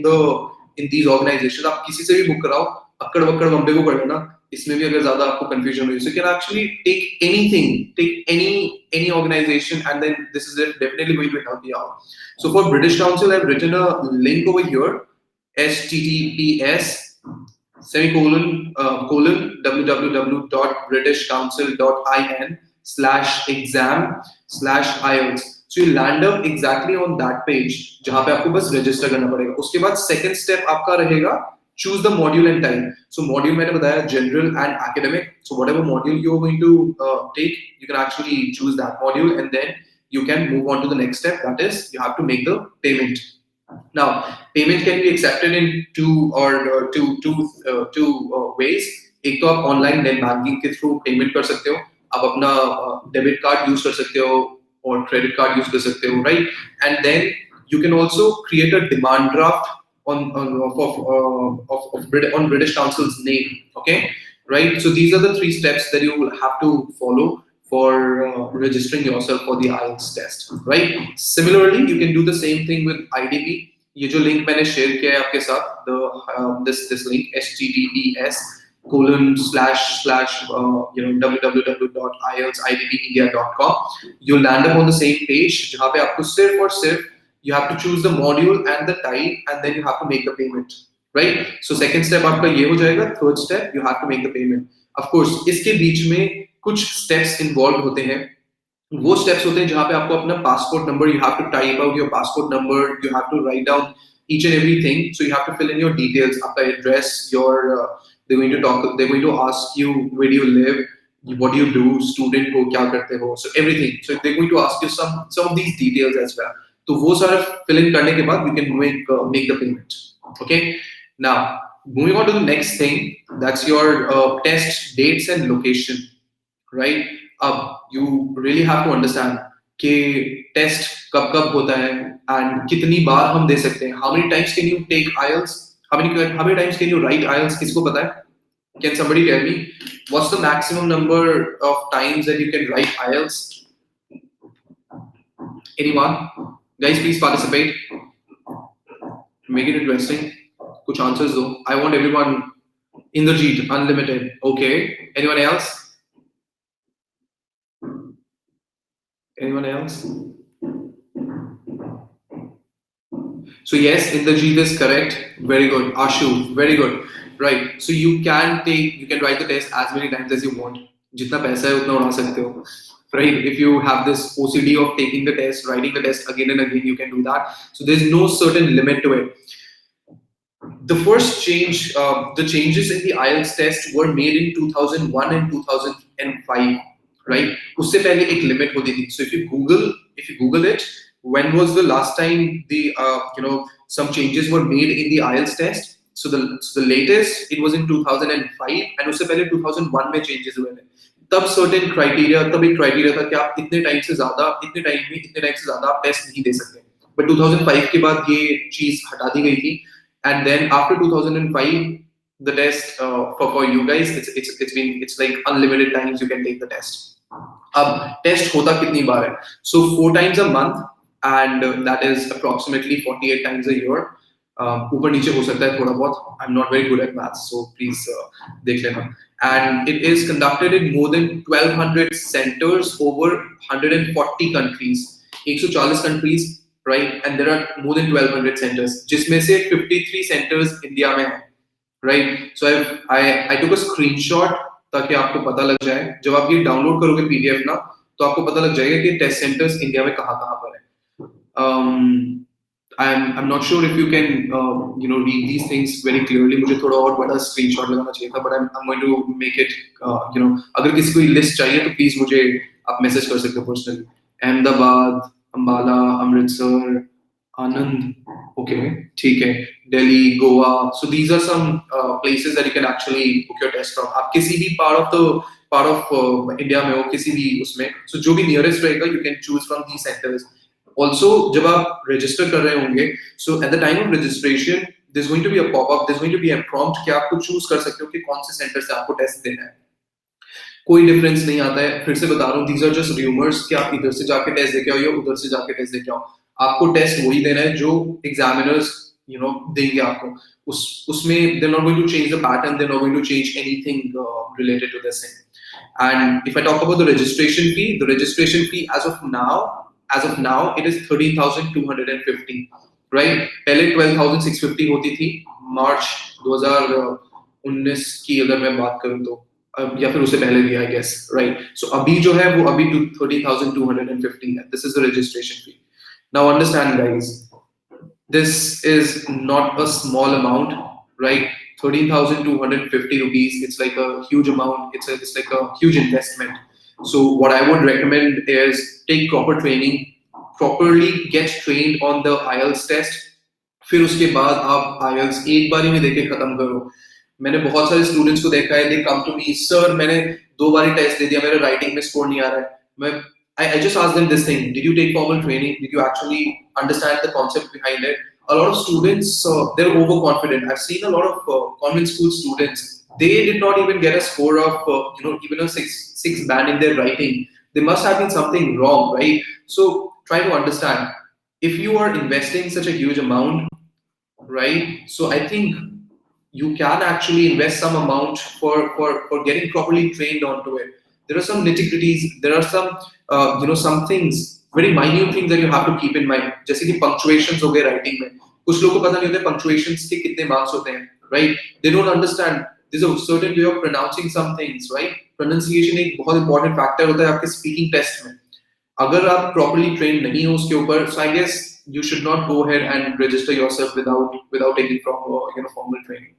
these organizations. आप किसी से भी book कराओ, अक्कड़ बक्कड़ बम्बे को कर लेना, इसमें भी अगर ज्यादा आपको confusion हुई, so you can actually take anything, take any organization, and then this is definitely going to help you out. So for British Council, I've written a link over here, https www.britishcouncil.in/exam/IELTS. So you land up exactly on that page जहाँ पे आपको बस register करना पड़ेगा. उसके बाद second step आपका रहेगा choose the module and type. So module मैंने बताया general and academic. So whatever module you're going to take, you can actually choose that module, and then you can move on to the next step. That is, you have to make the payment. Now, payment can be accepted in two ways. एक तो आप online net banking के through payment कर सकते हो. आप अपना debit card use कर सकते हो और credit card use कर सकते हो, right? And then you can also create a demand draft on British Council's name. Okay, right? So these are the three steps that you will have to follow for registering yourself for the IELTS test, right? Similarly, you can do the same thing with IDP. ये जो link मैंने share किया है आपके साथ, this link https://www.ieltsidpindia.com. You'll land up on the same page जहाँ पे आपको सिर्फ और सिर्फ you have to choose the module and the type, and then you have to make the payment, right? So second step आपका ये हो जाएगा. Third step, you have to make the payment. Of course, इसके बीच में कुछ steps involved होते हैं. वो steps होते हैं जहाँ पे आपको अपना passport number, you have to type out your passport number, you have to write down each and everything. So you have to fill in your details, आपका address, they're going to ask you where do you live, what do you do, student को क्या करते हो, so everything. So they're going to ask you some of these details as well. तो वो सारा fill in करने के बाद you can make the payment. Okay. Now moving on to the next thing, that's your test dates and location, right? You really have to understand कि test कब होता है and कितनी बार हम दे सकते हैं. How many times can you take IELTS? How many times can you write IELTS? किसको पता है? Can somebody tell me what's the maximum number of times that you can write IELTS? Anyone? Guys, please participate. Make it interesting. Kuch answers though. I want everyone in the Jeet, unlimited. Okay. Anyone else? Anyone else? So yes, in the Jeet is correct. Very good. Ashu, very good. Right. So you can write the test as many times as you want. जितना पैसा है उतना उड़ा सकते हो. Right? If you have this OCD of taking the test, writing the test again and again, you can do that. So there's no certain limit to it. The first change, the changes in the IELTS test were made in 2001 and 2005, right? उससे पहले एक limit होती थी. So if you Google it, when was the last time the some changes were made in the IELTS test? So the latest it was in 2005, and उससे पहले 2001 में changes हुए थे. तब certain criteria, तब एक criteria था कि आप इतने टाइम से ज्यादा आप टेस्ट नहीं दे सकते. But 2005 के बाद ये चीज हटा दी गई थी. And then after 2005, the test for you guys, it's like unlimited times you can take the test. अब test होता कितनी बार है? So 4 times a month, and that is approximately 48 times a year. ऊपर नीचे हो सकता है थोड़ा बहुत. I'm not very good at maths, so please देख लेना. And it is conducted in more than 1200 centers over 140 countries. 140 countries, right? And there are more than 1200 centers, जिसमें से 53 centers इंडिया में हैं, right? So I took a screenshot ताकि आपको पता लग जाए. जब आप ये डाउनलोड करोगे PDF ना, तो आपको पता लग जाएगा कि टेस्ट सेंटर्स इंडिया में कहाँ कहाँ पर है. I'm not sure if you can read these things very clearly. मुझे थोड़ा और बड़ा स्क्रीनशॉट लगाना चाहिए था, but I'm going to make it अगर किसी को लिस्ट चाहिए तो प्लीज मुझे आप मैसेज कर सकते हो पर्सनली. अहमदाबाद, अंबाला, अमृतसर, आनंद, okay, ठीक है, Delhi, Goa. So these are some places that you can actually book your test from. आप किसी भी part of India में हो, किसी भी उसमें, so जो भी nearest रहेगा, you can choose from these centers. Also, जब आप register कर रहे होंगे, so at the time of registration, there's going to be a pop-up, there's going to be a prompt कि आपको choose कर सकते हो कि कौन से center से आपको test देना है. कोई डिफरेंस नहीं आता है. फिर से बता रहा हूँ, these are just rumors कि आप इधर से जाके टेस्ट देके आओ या उधर से जाके टेस्ट देके आओ. आपको टेस्ट वही देना है जो एग्जामिनर्स देंगे आपको. उसमें they're not going to change the pattern, they're not going to change anything related to this thing. And if I talk about the registration fee as of now it is 13,250, right? पहले 12,650 होती थी मार्च 2019 की अगर मैं बात करूं तो, या फिर उससे पहले भी आई गेस, राइट? सो अभी जो है वो अभी 13,250 है. This is the registration fee. Now understand guys, this is not a small amount, right? 13,250 rupees, it's like a huge amount, it's like a huge investment. So what I would recommend is take proper training, properly get trained on the IELTS test. फिर उसके बाद आप IELTS एक बारी में देके खत्म करो. मैंने बहुत सारे स्टूडेंट्स को देखा है, they come to me, sir मैंने 2 बारी टेस्ट दे दिया, मेरे राइटिंग में स्कोर नहीं आ रहा है. I just asked them this thing: did you take formal training? Did you actually understand the concept behind it? A lot of students, they're overconfident. I've seen a lot of convent school students. They did not even get a score of even a six band in their writing. There must have been something wrong, right? So try to understand. If you are investing such a huge amount, right? So I think you can actually invest some amount for getting properly trained onto it. There are some nitty-gritties, there are some some things, very minute things that you have to keep in mind. जैसे कि punctuations हो गए writing में, कुछ लोगों को पता नहीं होता punctuations के कितने marks होते हैं, right? They don't understand there's a certain way of pronouncing some things, right? Pronunciation एक बहुत important factor होता है आपके speaking test में. अगर आप properly trained नहीं हो उसके ऊपर, so I guess you should not go ahead and register yourself without taking proper formal training.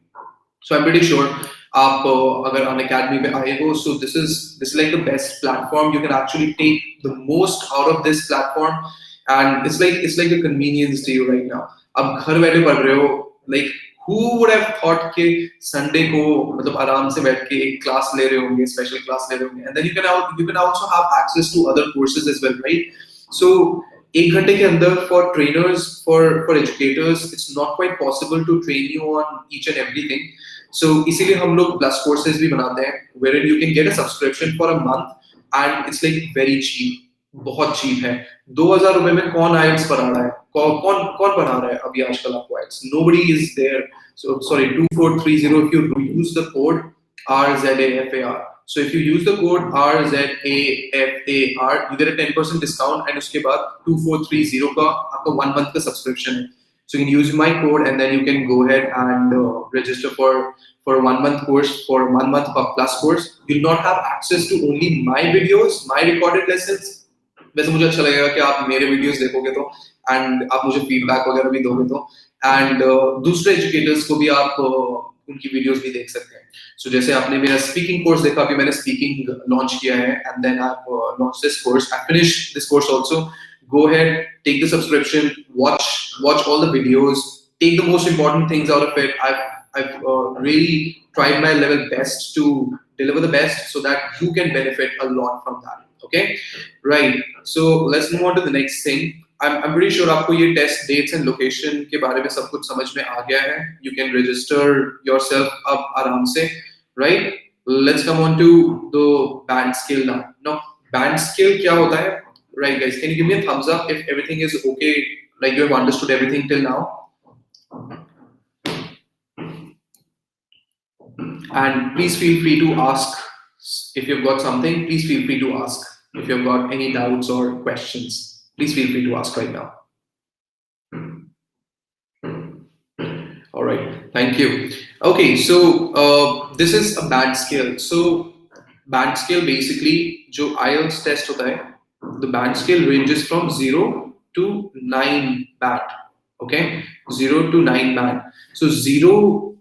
So I'm pretty sure आप अगर Unacademy पे आए हो, so this is like the best platform. You can actually take the most out of this platform, and it's like a convenience to you right now. अब घर बैठे पढ़ रहे हो, like who would have thought कि Sunday को मतलब आराम से बैठ के एक क्लास ले रहे होंगे, स्पेशल क्लास ले रहे होंगे, and then you can also have access to other courses as well, right? So एक घंटे के अंदर for trainers, for educators, it's not quite possible to train you on each and everything. So इसीलिए हम लोग plus courses भी बनाते हैं, wherein you can get a subscription for a month and it's like very cheap, बहुत cheap है. 2,000 रुपए में कौन IELTS पढ़ा रहा है? कौन पढ़ा रहा है अभी आजकल आपको IELTS? Nobody is there. So sorry, 2430. If you use the code RZAFAR. So if you use the code RZAFAR, you get a 10% discount, and उसके बाद 2430 का आपका 1 month का subscription है. So you can use my code, and then you can go ahead and register for a 1 month course, for a 1 month plus course. You'll not have access to only my videos, my recorded lessons. वैसे मुझे अच्छा लगेगा कि आप मेरे videos देखोगे तो, and आप मुझे feedback वगैरह भी दोगे तो, and दूसरे educators को भी आप उनकी videos भी देख सकते हैं. So जैसे आपने मेरा speaking course देखा, अभी मैंने speaking launch किया है, and then I've launched this course. I finished this course also. Go ahead, take the subscription, watch all the videos, take the most important things out of it. I've really tried my level best to deliver the best so that you can benefit a lot from that. Okay, right? So let's move on to the next thing. I'm pretty sure आपको ये test dates and location के बारे में सब कुछ समझ में आ गया है. You can register yourself अब आराम से, right? Let's come on to the band scale now. Now band scale क्या होता है? Right, guys, can you give me a thumbs up if everything is okay, like you have understood everything till now? And please feel free to ask if you've got something. Please feel free to ask if you've got any doubts or questions. Please feel free to ask right now. All right, thank you. Okay, so this is a band scale. So band scale basically, जो IELTS test होता है, the band scale ranges from 0 to 9 band. Okay, 0 to 9 band. So 0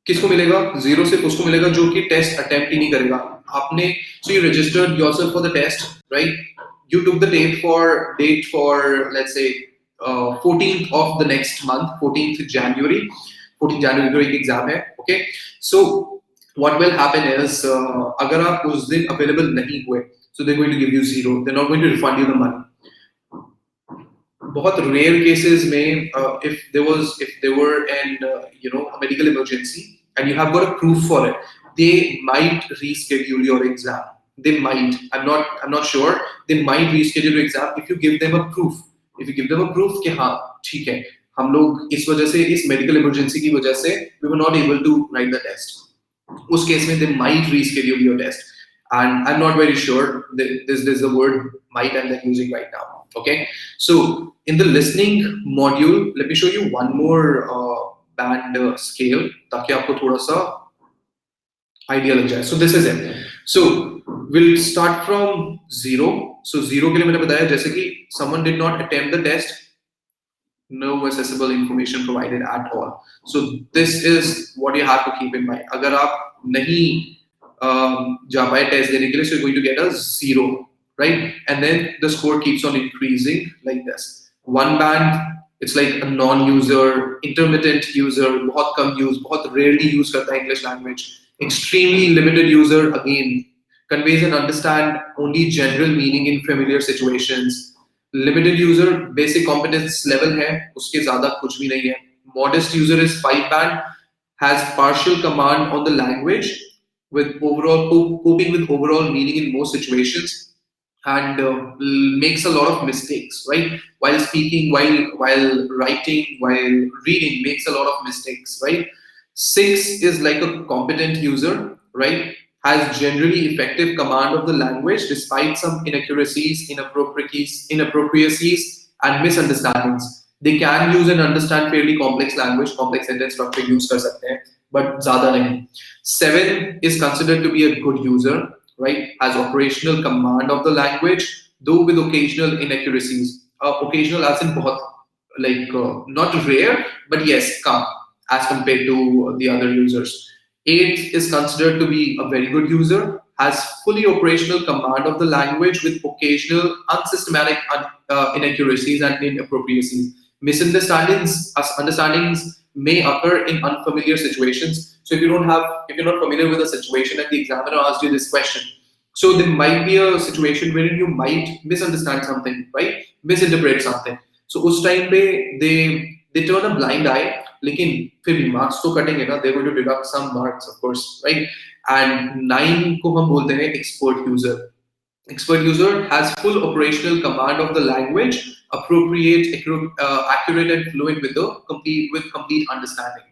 किसको मिलेगा? 0 सिर्फ उसको मिलेगा जो कि टेस्ट अटेम्प्ट ही नहीं करेगा. आपने so you registered yourself for the test, right? You took the date for let's say 14th of the next month, 14th January. 14 January को एक एग्जाम है. Okay, so what will happen is अगर आप उस दिन अवेलेबल नहीं हुए, so they're going to give you 0. They're not going to refund you the money. बहुत rare cases में if there were an a medical emergency and you have got a proof for it, they might reschedule your exam. They might. I'm not sure. They might reschedule your exam if you give them a proof. If you give them a proof कि हाँ ठीक है, हम लोग इस वजह से, इस medical emergency की वजह से we were not able to write the test. उस केस में they might reschedule your test. And I'm not very sure. This is the word might I'm using right now. Okay, so in the listening module, let me show you one more band scale ताकि आपको थोड़ा सा idea लग जाए. So this is it. So we'll start from 0. So 0 के लिए मैंने बताया जैसे कि someone did not attempt the test, no accessible information provided at all. So this is what you have to keep in mind. अगर आप नहीं जा पाए टेस्ट देने के लिए, so you're going to get a 0, right? And then the score keeps on increasing like this. One band, it's like a non-user, intermittent user, बहुत कम use, बहुत rarely use करता है English language. Extremely limited user, again, conveys and understand only general meaning in familiar situations. Limited user, basic competence level है, उसके ज़्यादा कुछ भी नहीं है. Modest user is 5 band, has partial command on the language, with overall coping with overall meaning in most situations, and makes a lot of mistakes, right? While speaking, while writing, while reading, makes a lot of mistakes, right? 6 is like a competent user, right? Has generally effective command of the language despite some inaccuracies, inappropriacies, and misunderstandings. They can use and understand fairly complex language, complex sentence structure use कर सकते हैं, but ज़्यादा नहीं. 7 is considered to be a good user, right? Has operational command of the language, though with occasional inaccuracies. Occasional as in बहुत, like not rare, but yes, come as compared to the other users. 8 is considered to be a very good user, has fully operational command of the language with occasional unsystematic inaccuracies and inappropriacies. Understandings may occur in unfamiliar situations. So if you're not familiar with a situation and the examiner asked you this question, so there might be a situation wherein you might misunderstand something, right? Misinterpret something. So उस time पे they turn a blind eye. लेकिन फिर भी marks तो कटेंगे ना, they're going to deduct some marks, of course, right? And 9 को हम बोलते हैं expert user. Expert user has full operational command of the language, appropriate, accurate, and fluent with complete understanding.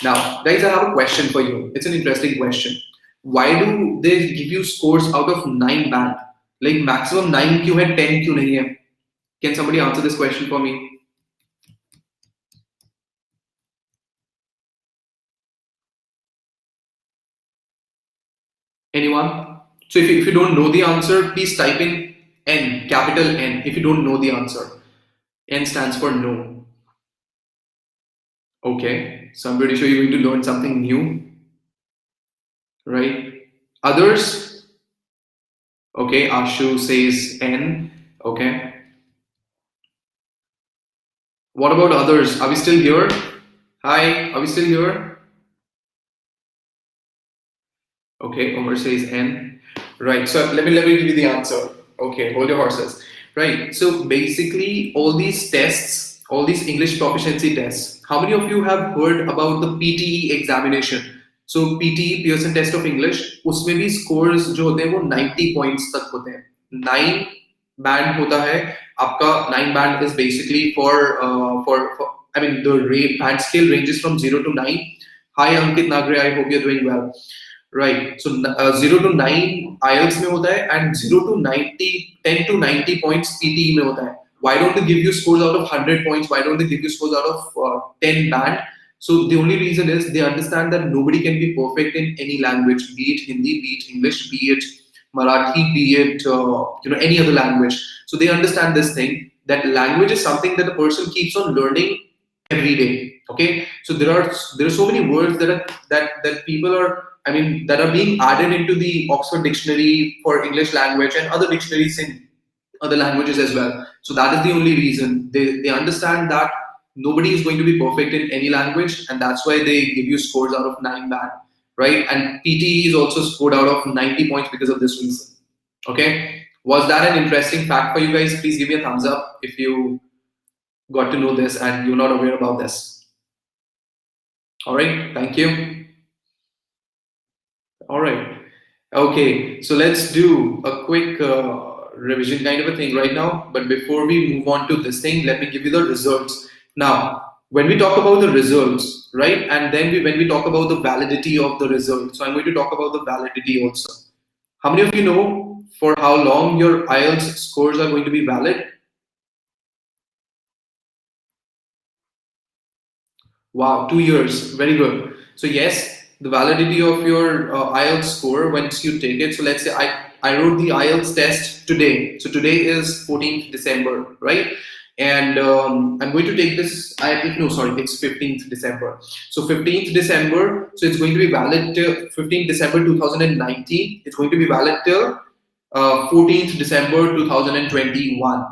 Now, guys, I have a question for you. It's an interesting question. Why do they give you scores out of 9 band? Like maximum 9 क्यों है, 10 क्यों नहीं है? Can somebody answer this question for me? Anyone? So if you don't know the answer, please type in N, capital N, if you don't know the answer. N stands for no. Okay, so I'm pretty sure you're going to learn something new, right? Others? Okay, Ashu says N. Okay. What about others? Are we still here? Hi, are we still here? Okay, Omar says N. Right, so let me give you the answer. Okay, hold your horses. Right, so basically all these tests, all these English proficiency tests, how many of you have heard about the PTE examination? So PTE, Pearson Test of English, उसमें भी scores जो होते हैं वो 90 points तक होते हैं. 9 band होता है आपका. 9 band is basically for I mean the band scale ranges from 0 to 9. Hi Ankit Nagre, I hope you're doing well. Right. So 0 to 9 IELTS में होता है and 0 to 90, 10 to 90 points PTE में होता है. Why don't they give you scores out of 100 points? Why don't they give you scores out of 10 band? So the only reason is they understand that nobody can be perfect in any language, be it Hindi, be it English, be it Marathi, be it any other language. So they understand this thing that language is something that a person keeps on learning every day. Okay, so there are so many words that people are, I mean, that are being added into the Oxford Dictionary for English language and other dictionaries in other languages as well. So that is the only reason they understand that nobody is going to be perfect in any language, and that's why they give you scores out of 9 band, right? And PTE is also scored out of 90 points because of this reason. Okay, was that an interesting fact for you guys? Please give me a thumbs up if you got to know this and you're not aware about this. All right, thank you. All right. Okay, so let's do a quick revision kind of a thing right now. But before we move on to this thing, let me give you the results. Now, when we talk about the results, right, and then when we talk about the validity of the result, so I'm going to talk about the validity also. How many of you know for how long your IELTS scores are going to be valid? Wow, 2 years. Very good. So yes, the validity of your IELTS score once you take it. So let's say I wrote the IELTS test today. So today is 14th December, right? And I'm going to take this. No, sorry, it's 15th December. So 15th December. So it's going to be valid till 15th December 2019. It's going to be valid till 14th December 2021,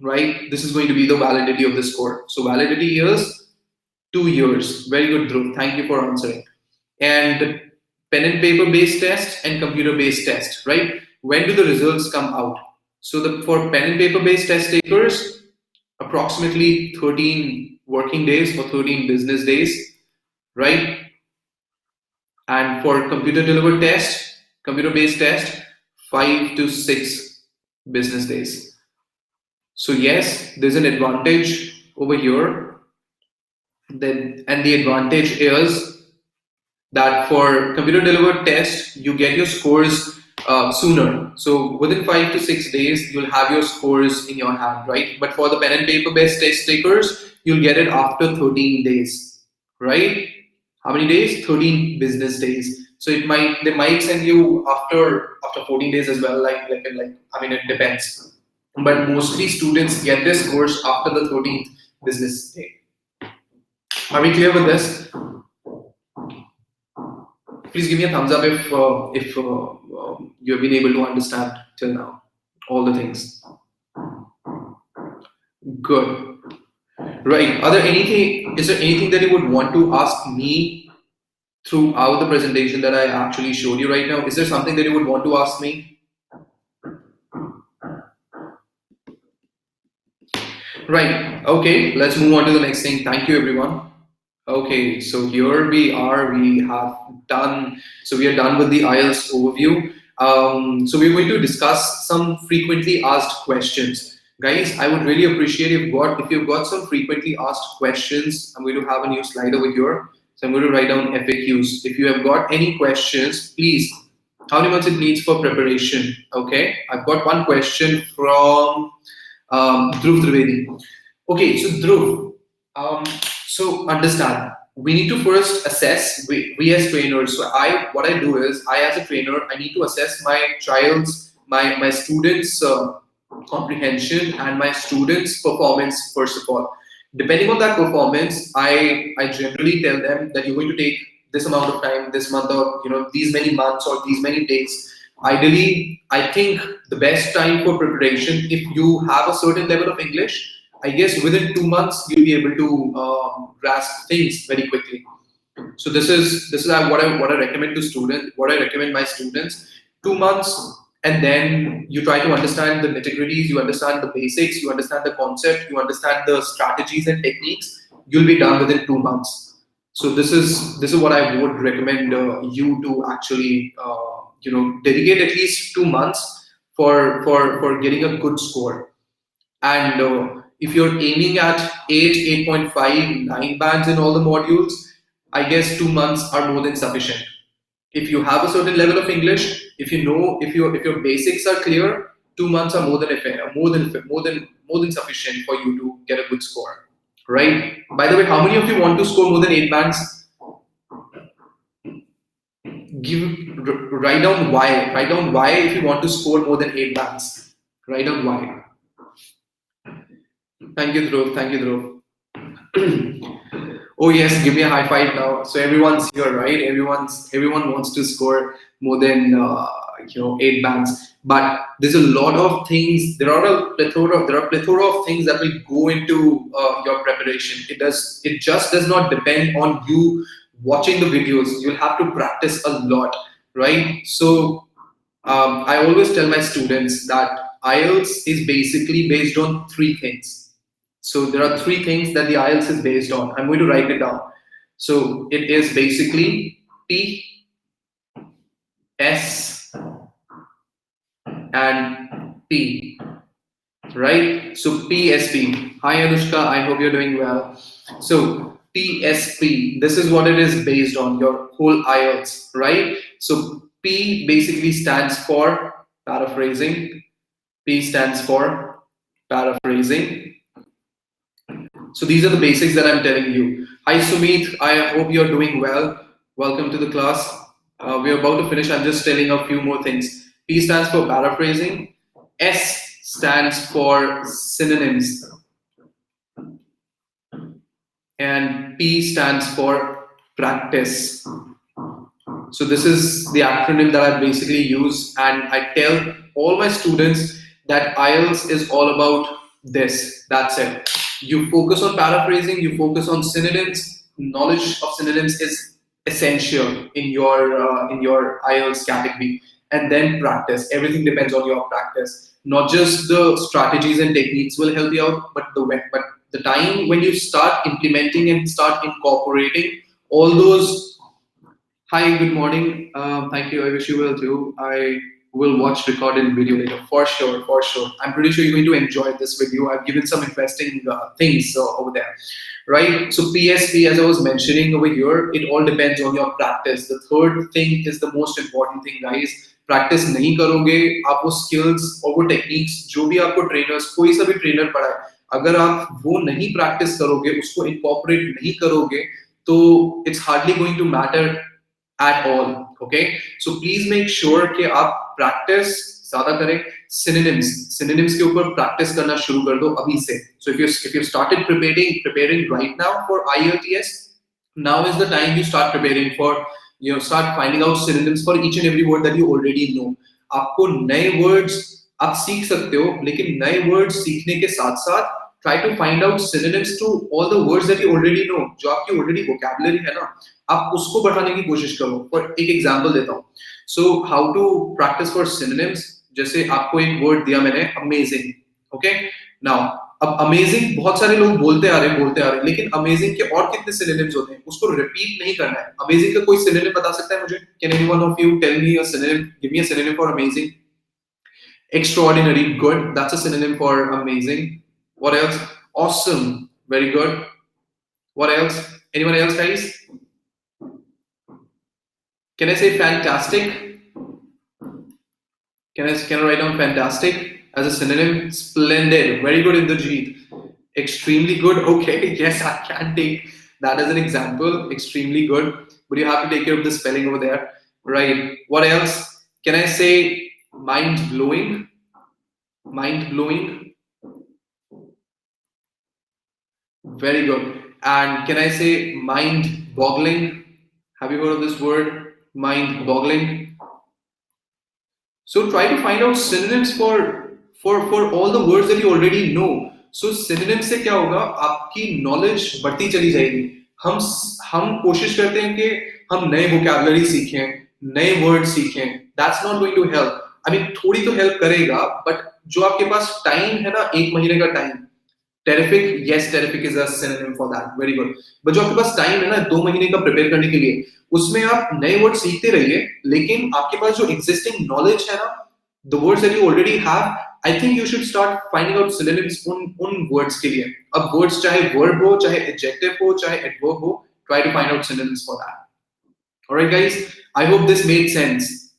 right? This is going to be the validity of the score. So validity is 2 years. Very good, Dhruv. Thank you for answering. And pen and paper based test and computer based test, right? When do the results come out? So for pen and paper based test takers, approximately 13 working days or 13 business days, right? And for computer delivered test, computer based test, 5 to 6 business days. So yes, there's an advantage over here. Then, and the advantage is that for computer delivered test, you get your scores sooner. So within 5 to 6 days, you'll have your scores in your hand, right? But for the pen and paper based test takers, you'll get it after 13 days, right? How many days? 13 business days. So they might send you after 14 days as well. I mean, it depends. But mostly students get their scores after the 13th business day. Are we clear with this? Please give me a thumbs up if you have been able to understand till now all the things. Good. Right. Is there anything that you would want to ask me throughout the presentation that I actually showed you right now? Is there something that you would want to ask me? Right. Okay. Let's move on to the next thing. Thank you, everyone. Okay, so here we are. We are done with the IELTS overview. So we're going to discuss some frequently asked questions. Guys, I would really appreciate if you've got some frequently asked questions. I'm going to have a new slide over here. So I'm going to write down FAQs. If you have got any questions, please, how many months it needs for preparation? Okay, I've got one question from Dhruv Trivedi. Okay, so Dhruv, so understand, we need to first assess, we as trainers. So what I do is, I as a trainer, I need to assess my students' comprehension and my students' performance first of all. Depending on that performance, I generally tell them that you're going to take this amount of time, this month, or these many months or these many days. Ideally, I think the best time for preparation, if you have a certain level of English, I guess within 2 months you'll be able to grasp things very quickly. So this is what I recommend to students. What I recommend my students: 2 months, and then you try to understand the nitty-gritties. You understand the basics. You understand the concept. You understand the strategies and techniques. You'll be done within 2 months. So this is what I would recommend you to actually dedicate at least 2 months for getting a good score. And if you're aiming at 8, 8.5, 9 bands in all the modules, I guess 2 months are more than sufficient. If you have a certain level of English, if you know, if your basics are clear, 2 months are more than sufficient for you to get a good score, right? By the way, how many of you want to score more than 8 bands? Write down why. Write down why if you want to score more than 8 bands. Write down why. Thank you, Dhruv. Thank you, Dhruv. Oh yes, give me a high five now. So everyone's here, right? Everyone wants to score more than 8 bands. But there's a lot of things. There are a plethora of things that will go into your preparation. It just does not depend on you watching the videos. You'll have to practice a lot, right? So I always tell my students that IELTS is basically based on three things. So there are three things that the IELTS is based on. I'm going to write it down. So it is basically P, S, and P, right? So PSP. Hi Anushka, I hope you're doing well. So PSP, this is what it is based on, your whole IELTS, right? So P basically stands for paraphrasing. P stands for paraphrasing. So these are the basics that I'm telling you. Hi Sumit, I hope you're doing well. Welcome to the class. We're about to finish. I'm just telling a few more things. P stands for paraphrasing. S stands for synonyms. And P stands for practice. So this is the acronym that I basically use, and I tell all my students that IELTS is all about this. That's it. You focus on paraphrasing, you focus on synonyms. Knowledge of synonyms is essential in your IELTS category, and then practice. Everything depends on your practice. Not just the strategies and techniques will help you out, but the time when you start implementing and start incorporating all those. Hi, good morning. Thank you. I wish you well too. I will watch recorded video later for sure, for sure. I'm pretty sure you're going to enjoy this video. I've given some interesting things over there, right? So PSP, as I was mentioning over here, it all depends on your practice. The third thing is the most important thing, guys. Practice नहीं करोगे आप वो skills और वो techniques जो भी आपको trainers कोई सा भी ट्रेनर पढ़ाए अगर आप वो नहीं प्रैक्टिस करोगे उसको इनकॉर्पोरेट नहीं करोगे तो it's hardly going to matter at all. Okay, so please make sure कि आप practice ज़्यादा करें. Synonyms के ऊपर practice करना शुरू कर दो अभी से. So if you started preparing right now for IELTS, now is the time you start preparing for, start finding out synonyms for each and every word that you already know. आपको नए words आप सीख सकते हो, लेकिन नए words सीखने के साथ साथ try to find out synonyms to all the words that you already know. जो आपकी already vocabulary है ना, आप उसको बढ़ाने की कोशिश करो. पर एक एग्जांपल देता हूँ. So how to practice for synonyms? जैसे आपको एक वर्ड दिया मैंने amazing. Okay? Now अब amazing बहुत सारे लोग बोलते आ रहे लेकिन amazing के और कितने synonyms होते हैं उसको repeat नहीं करना है. Amazing का कोई synonym बता सकता है मुझे? Can any one of you tell me a synonym? Give me a synonym for amazing. Extraordinary, good. That's a synonym for amazing. What else? Awesome, very good. What else? Anyone else, guys? Can I say fantastic? Can I write down fantastic as a synonym? Splendid, very good, Indrajit. Extremely good. Okay, yes, I can take that as an example. Extremely good, but you have to take care of the spelling over there, right? What else? Can I say mind blowing? Mind blowing. Very good. And can I say mind boggling? Have you heard of this word? Mind boggling. So try to find out synonyms for all the words that you already know. So synonyms से क्या होगा आपकी knowledge बढ़ती चली जाएगी. हम कोशिश करते हैं कि हम नए vocabulary सीखें, नए words सीखें. That's not going to help. I mean थोड़ी तो help करेगा, but जो आपके पास time है ना 1 महीने का time. Terrific, yes, terrific is a synonym for that. Very good. But जो आपके पास टाइम है ना 2 महीने का प्रिपेयर करने के लिए, उसमें आप नए वर्ड सीखते रहिए, लेकिन आपके पास जो existing knowledge है ना, the words that you already have, I think you should start finding out synonyms उन words के लिए. अब words चाहे verb हो, चाहे adjective हो, चाहे adverb हो, try to find out synonyms for that. All right, guys. I hope this made sense.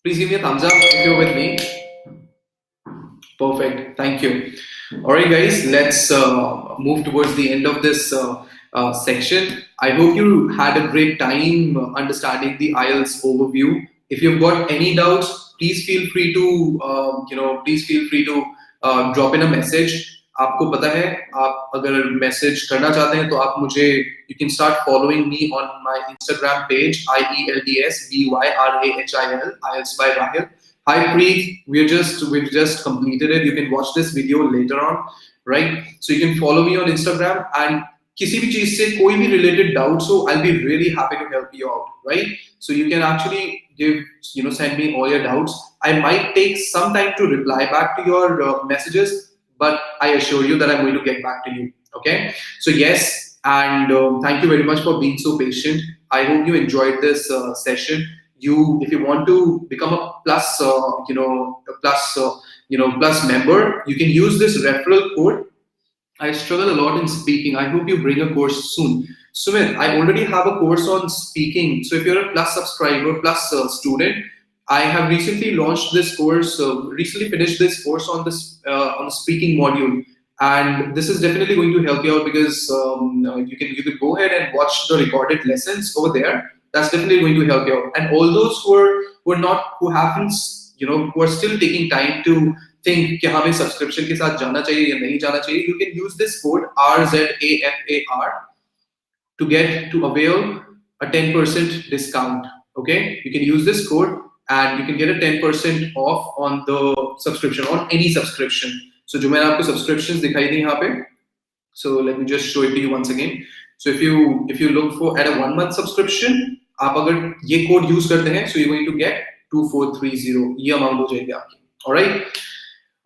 Please give me a thumbs up if you're with me. Perfect. Thank you. All right, guys, let's move towards the end of this section. I hope you had a great time understanding the IELTS overview. If you've got any doubts, please feel free to drop in a message. आपको पता है आप अगर message करना चाहते हैं तो आप मुझे you can start following me on my Instagram page IELTS IELTS by Rahil. Hi Preet, we've just completed it. You can watch this video later on, right? So you can follow me on Instagram and किसी भी चीज से कोई भी related doubts हो, I'll be really happy to help you out, right? So you can actually send me all your doubts. I might take some time to reply back to your messages, but I assure you that I'm going to get back to you. Okay? So yes, and thank you very much for being so patient. I hope you enjoyed this session. If you want to become a plus member, you can use this referral code. I struggle a lot in speaking. I hope you bring a course soon. Sumit, I already have a course on speaking. So if you're a plus subscriber, plus student, I have recently launched this course, recently finished this course on the speaking module. And this is definitely going to help you out because you can go ahead and watch the recorded lessons over there. That's definitely going to help you out. And all those who are still taking time to think कि हमें subscription के साथ जाना चाहिए या नहीं जाना चाहिए, you can use this code RZAFAR to avail a 10% discount. Okay, you can use this code and you can get a 10% off on the subscription, on any subscription. So जो मैंने आपको subscriptions दिखाई दी यहाँ पे, so let me just show it to you once again. So if you look for at a 1 month subscription, आप अगर ये code use करते हैं, so you're going to get 2430, ये amount हो जाएगी आपकी.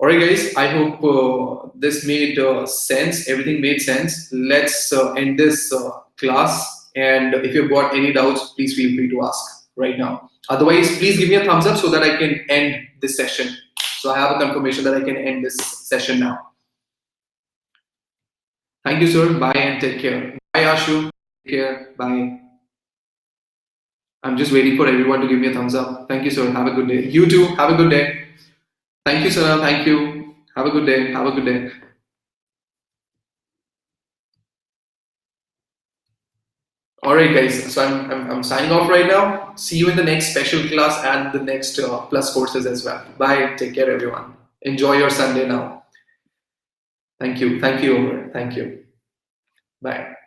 All right, guys. I hope this made sense. Everything made sense. Let's end this class. And if you've got any doubts, please feel free to ask right now. Otherwise, please give me a thumbs up so that I can end this session. So I have a confirmation that I can end this session now. Thank you, sir. Bye and take care. Bye, Ashu. Take care. Bye. I'm just waiting for everyone to give me a thumbs up. Thank you, sir. Have a good day. You too. Have a good day. Thank you, Sana. Thank you. Have a good day. Have a good day. All right, guys. So I'm signing off right now. See you in the next special class and the next plus courses as well. Bye. Take care, everyone. Enjoy your Sunday now. Thank you. Thank you, Omer. Thank you. Bye.